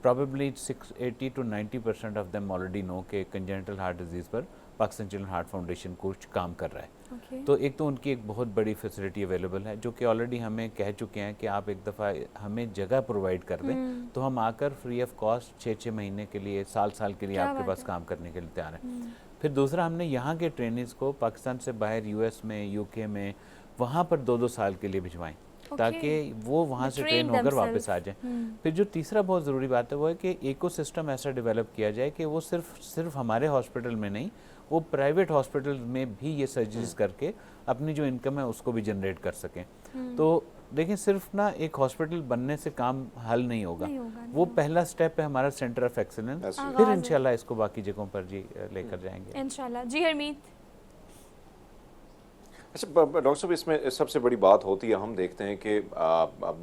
probably 80 to 90% of them already know कि कंजेनिटल हार्ट डिजीज़ पर पाकिस्तान चिल्ड्रन हार्ट फाउंडेशन कुछ काम कर रहा है। तो एक तो उनकी एक बहुत बड़ी फैसिलिटी अवेलेबल है जो कि ऑलरेडी हमें कह चुके हैं कि आप एक दफ़ा हमें जगह प्रोवाइड कर दें तो हम आकर फ्री ऑफ कॉस्ट 6-6 महीने के लिए, साल के लिए आपके पास काम करने के लिए तैयार हैं। फिर दूसरा, हमने यहाँ के ट्रेनिंग्स को पाकिस्तान से बाहर यूएस में, यूके में, वहाँ पर 2-2 साल के लिए भिजवाएं ताकि वो वहाँ से ट्रेन होकर वापस आ जाए। फिर जो तीसरा बहुत ज़रूरी बात है वो है कि इकोसिस्टम ऐसा डेवलप किया जाए कि वो सिर्फ हमारे हॉस्पिटल में नहीं, वो प्राइवेट हॉस्पिटल में भी ये सर्जरीज करके अपनी जो इनकम है उसको भी जनरेट कर सकें। तो देखिए, सिर्फ ना एक हॉस्पिटल बनने से काम हल नहीं होगा, वो पहला स्टेप है हमारा सेंटर ऑफ एक्सीलेंस, फिर इंशाल्लाह इसको बाकी जगहों पर जी लेकर जाएंगे इंशाल्लाह। जी हरमीत। अच्छा डॉक्टर साहब, इसमें सबसे बड़ी बात होती है, हम देखते हैं कि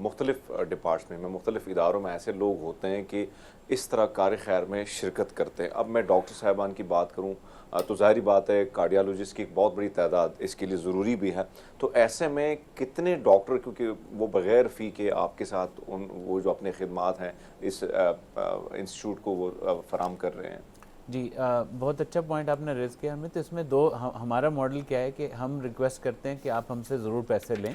मुख्तलिफ डिपार्टमेंट में, मुख्तलिफ इदारों में ऐसे लोग होते हैं कि इस तरह कार खैर में शिरकत करते हैं। अब मैं डॉक्टर साहिबान की बात करूं तो जाहिर बात है कार्डियोलॉजिस्ट की एक बहुत बड़ी तादाद इसके लिए ज़रूरी भी है। तो ऐसे में कितने डॉक्टर, क्योंकि वो बग़ैर फ़ी के आपके साथ वो जो अपने खिदमात हैं इस इंस्टीट्यूट को वो फराम कर रहे हैं? जी बहुत अच्छा पॉइंट आपने रेज़ किया हमें। तो इसमें हमारा मॉडल क्या है कि हम रिक्वेस्ट करते हैं कि आप हमसे ज़रूर पैसे लें,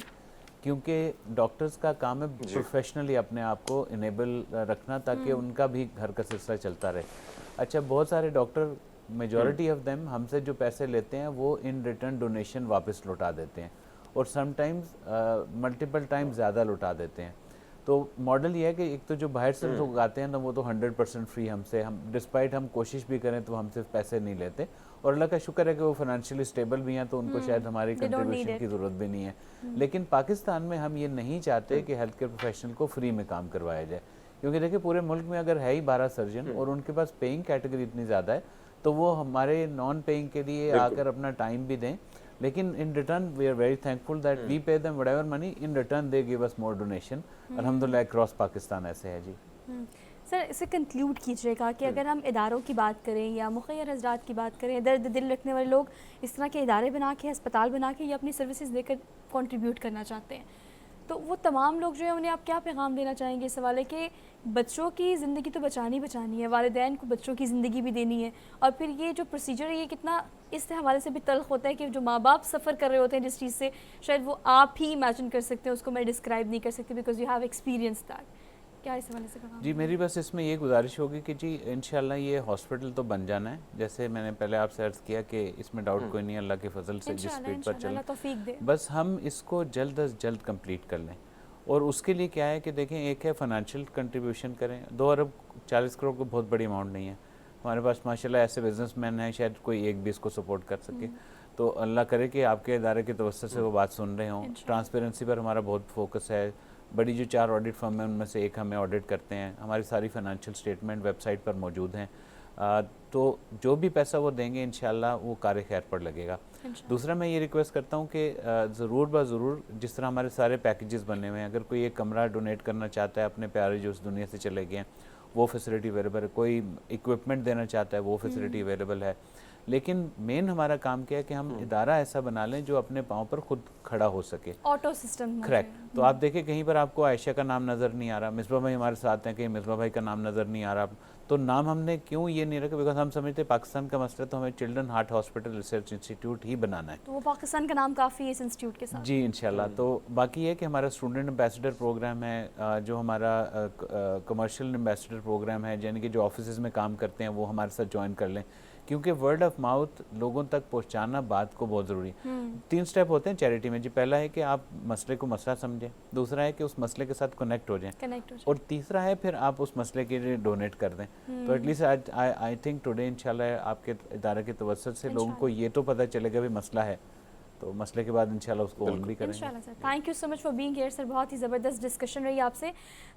क्योंकि डॉक्टर्स का काम है प्रोफेशनली अपने आप को इनेबल रखना ताकि उनका भी घर का सिलसिला चलता रहे। अच्छा, बहुत सारे डॉक्टर, मेजॉरिटी ऑफ देम हमसे जो पैसे लेते हैं वो इन रिटर्न डोनेशन वापस लौटा देते हैं और समटाइम्स मल्टीपल टाइम ज़्यादा लौटा देते हैं। तो मॉडल ये है कि एक तो जो बाहर से लोग आते हैं ना वो तो 100% फ्री हमसे, हम डिस्पाइट हम कोशिश भी करें तो हमसे पैसे नहीं लेते, और अल्लाह का शुक्र है कि वो फाइनेंशियली स्टेबल भी हैं तो उनको शायद हमारी कंट्रीब्यूशन की ज़रूरत भी नहीं है। लेकिन पाकिस्तान में हम ये नहीं चाहते कि हेल्थ केयर प्रोफेशनल को फ्री में काम करवाया जाए, क्योंकि देखिए पूरे मुल्क में अगर है ही 12 सर्जन और उनके पास पेइंग कैटेगरी इतनी ज़्यादा है तो वो हमारे नॉन पेइंग के लिए आकर अपना टाइम भी दें, लेकिन in return we are very thankful that we pay them whatever money, in return they give us more donation. अल्हम्दुलिल्लाह अक्रॉस पाकिस्तान ऐसे है जी। सर, इसे कंक्लूड कीजिएगा कि अगर हम इदारों की बात करें या मुखैर हज़रात की बात करें, दर्द दिल रखने वाले लोग इस तरह के इदारे बना के, अस्पताल बना के या अपनी सर्विसेज देकर कंट्रीब्यूट करना चाहते हैं, तो वो तमाम लोग जो है उन्हें आप क्या पैगाम देना चाहेंगे? इस सवाल है कि बच्चों की ज़िंदगी तो बचानी है, वालिदैन को बच्चों की ज़िंदगी भी देनी है, और फिर ये जो प्रोसीजर है ये कितना इस हवाले से भी तल्ख होता है कि जो माँ बाप सफ़र कर रहे होते हैं जिस चीज़ से, शायद वो आप ही इमेजिन कर सकते हैं, उसको मैं डिस्क्राइब नहीं कर सकती because you have experience that. क्या इस हवाले से कहा? जी मेरी बस इसमें ये गुजारिश होगी कि जी इंशाल्लाह ये हॉस्पिटल तो बन जाना है, जैसे मैंने पहले आपसे अर्ज़ किया कि इसमें डाउट कोई नहीं, अल्लाह के फजल से जिस स्पीड पर चले, बस हम इसको जल्द अज जल्द कंप्लीट कर लें। और उसके लिए क्या है कि देखें, एक है फाइनेंशियल कंट्रीब्यूशन करें, 2 अरब 40 करोड़ को बहुत बड़ी अमाउंट नहीं है, हमारे पास माशाल्लाह ऐसे बिजनेसमैन हैं शायद कोई एक भी इसको सपोर्ट कर सके, तो अल्लाह करे कि आपके इदारे की तवज्जो से वो बात सुन रहे हों। ट्रांसपेरेंसी पर हमारा बहुत फोकस है, बड़ी जो 4 ऑडिट फर्म है उनमें से एक हमें ऑडिट करते हैं, हमारी सारी फाइनेंशियल स्टेटमेंट वेबसाइट पर मौजूद हैं, तो जो भी पैसा वो देंगे इंशाल्लाह वो कार खैर पर लगेगा। दूसरा मैं ये रिक्वेस्ट करता हूँ कि ज़रूर ज़रूर जिस तरह हमारे सारे पैकेजेस बने हुए हैं, अगर कोई एक कमरा डोनेट करना चाहता है अपने प्यारे जो उस दुनिया से चले गए हैं वो फैसिलिटी अवेलेबल है, कोई इक्विपमेंट देना चाहता है वो फैसिलिटी अवेलेबल है, लेकिन मेन हमारा काम क्या है कि हम इदारा ऐसा बना लें जो अपने पाँव पर खुद खड़ा हो सके, ऑटो सिस्टम। करेक्ट। तो आप देखें कहीं पर आपको आयशा का नाम नज़र नहीं आ रहा, मिसबा भाई हमारे साथ हैं, कहीं मिसबा भाई का नाम नज़र नहीं आ रहा, तो नाम हमने क्यों ये नहीं रखा, बिकॉज हम समझते पाकिस्तान का मसला तो हमें children heart hospital research institute ही बनाना है, तो वो पाकिस्तान का नाम काफ़ी है इस इंस्टीट्यूट के साथ। जी इंशाल्लाह। तो बाकी ये कि हमारा स्टूडेंट एम्बेसडर प्रोग्राम है, जो हमारा कमर्शियल एम्बेसडर प्रोग्राम है, यानी कि जो ऑफिस में काम करते हैं वो हमारे साथ ज्वाइन कर लें, क्योंकि वर्ड ऑफ माउथ लोगों तक पहुंचाना बात को बहुत ज़रूरी है। 3 स्टेप होते हैं चैरिटी में जी, पहला है कि आप मसले को मसला समझें, दूसरा है कि उस मसले के साथ कनेक्ट हो जाएं, और तीसरा है फिर आप उस मसले के लिए डोनेट कर दें। तो एटलीस्ट आई थिंक टुडे इंशाल्लाह आपके इदारे की तवज्जो से लोगों को ये तो पता चलेगा भी मसला है, तो मसले के बाद इंशाल्लाह उसको ऑन भी करेंगे। इंशाल्लाह sir, thank you so much for being here sir. बहुत ही ज़बरदस्त डिस्कशन रही आपसे।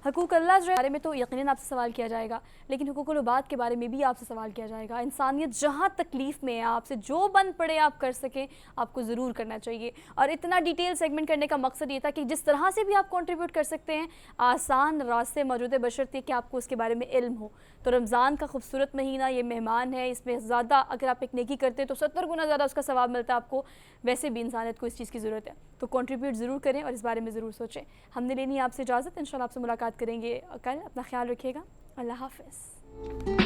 हकूक़ अल्लाह के बारे में तो यकीनन आपसे सवाल किया जाएगा, लेकिन हुकूक़ुल इबाद के बारे में भी आपसे सवाल किया जाएगा। इंसानियत जहाँ तकलीफ़ में है, आपसे जो बन पड़े आप कर सकें, आपको ज़रूर करना चाहिए। और इतना डिटेल सेगमेंट करने का मकसद ये था कि जिस तरह से भी आप कंट्रीब्यूट कर सकते हैं, आसान रास्ते मौजूद है, बशर्ते कि आपको उसके बारे में इल्म हो। तो रमज़ान का खूबसूरत महीना, ये मेहमान है, इसमें ज़्यादा अगर आप एक नेकी करते हैं तो 70 गुना ज़्यादा उसका सवाब मिलता है आपको। वैसे भी इंसानियत को इस चीज़ की ज़रूरत है, तो कंट्रीब्यूट ज़रूर करें और इस बारे में ज़रूर सोचें। हमने लेनी है आपसे इजाज़त, इंशाल्लाह आपसे मुलाकात करेंगे कल। अपना ख्याल रखिएगा। अल्लाह हाफ़िज़।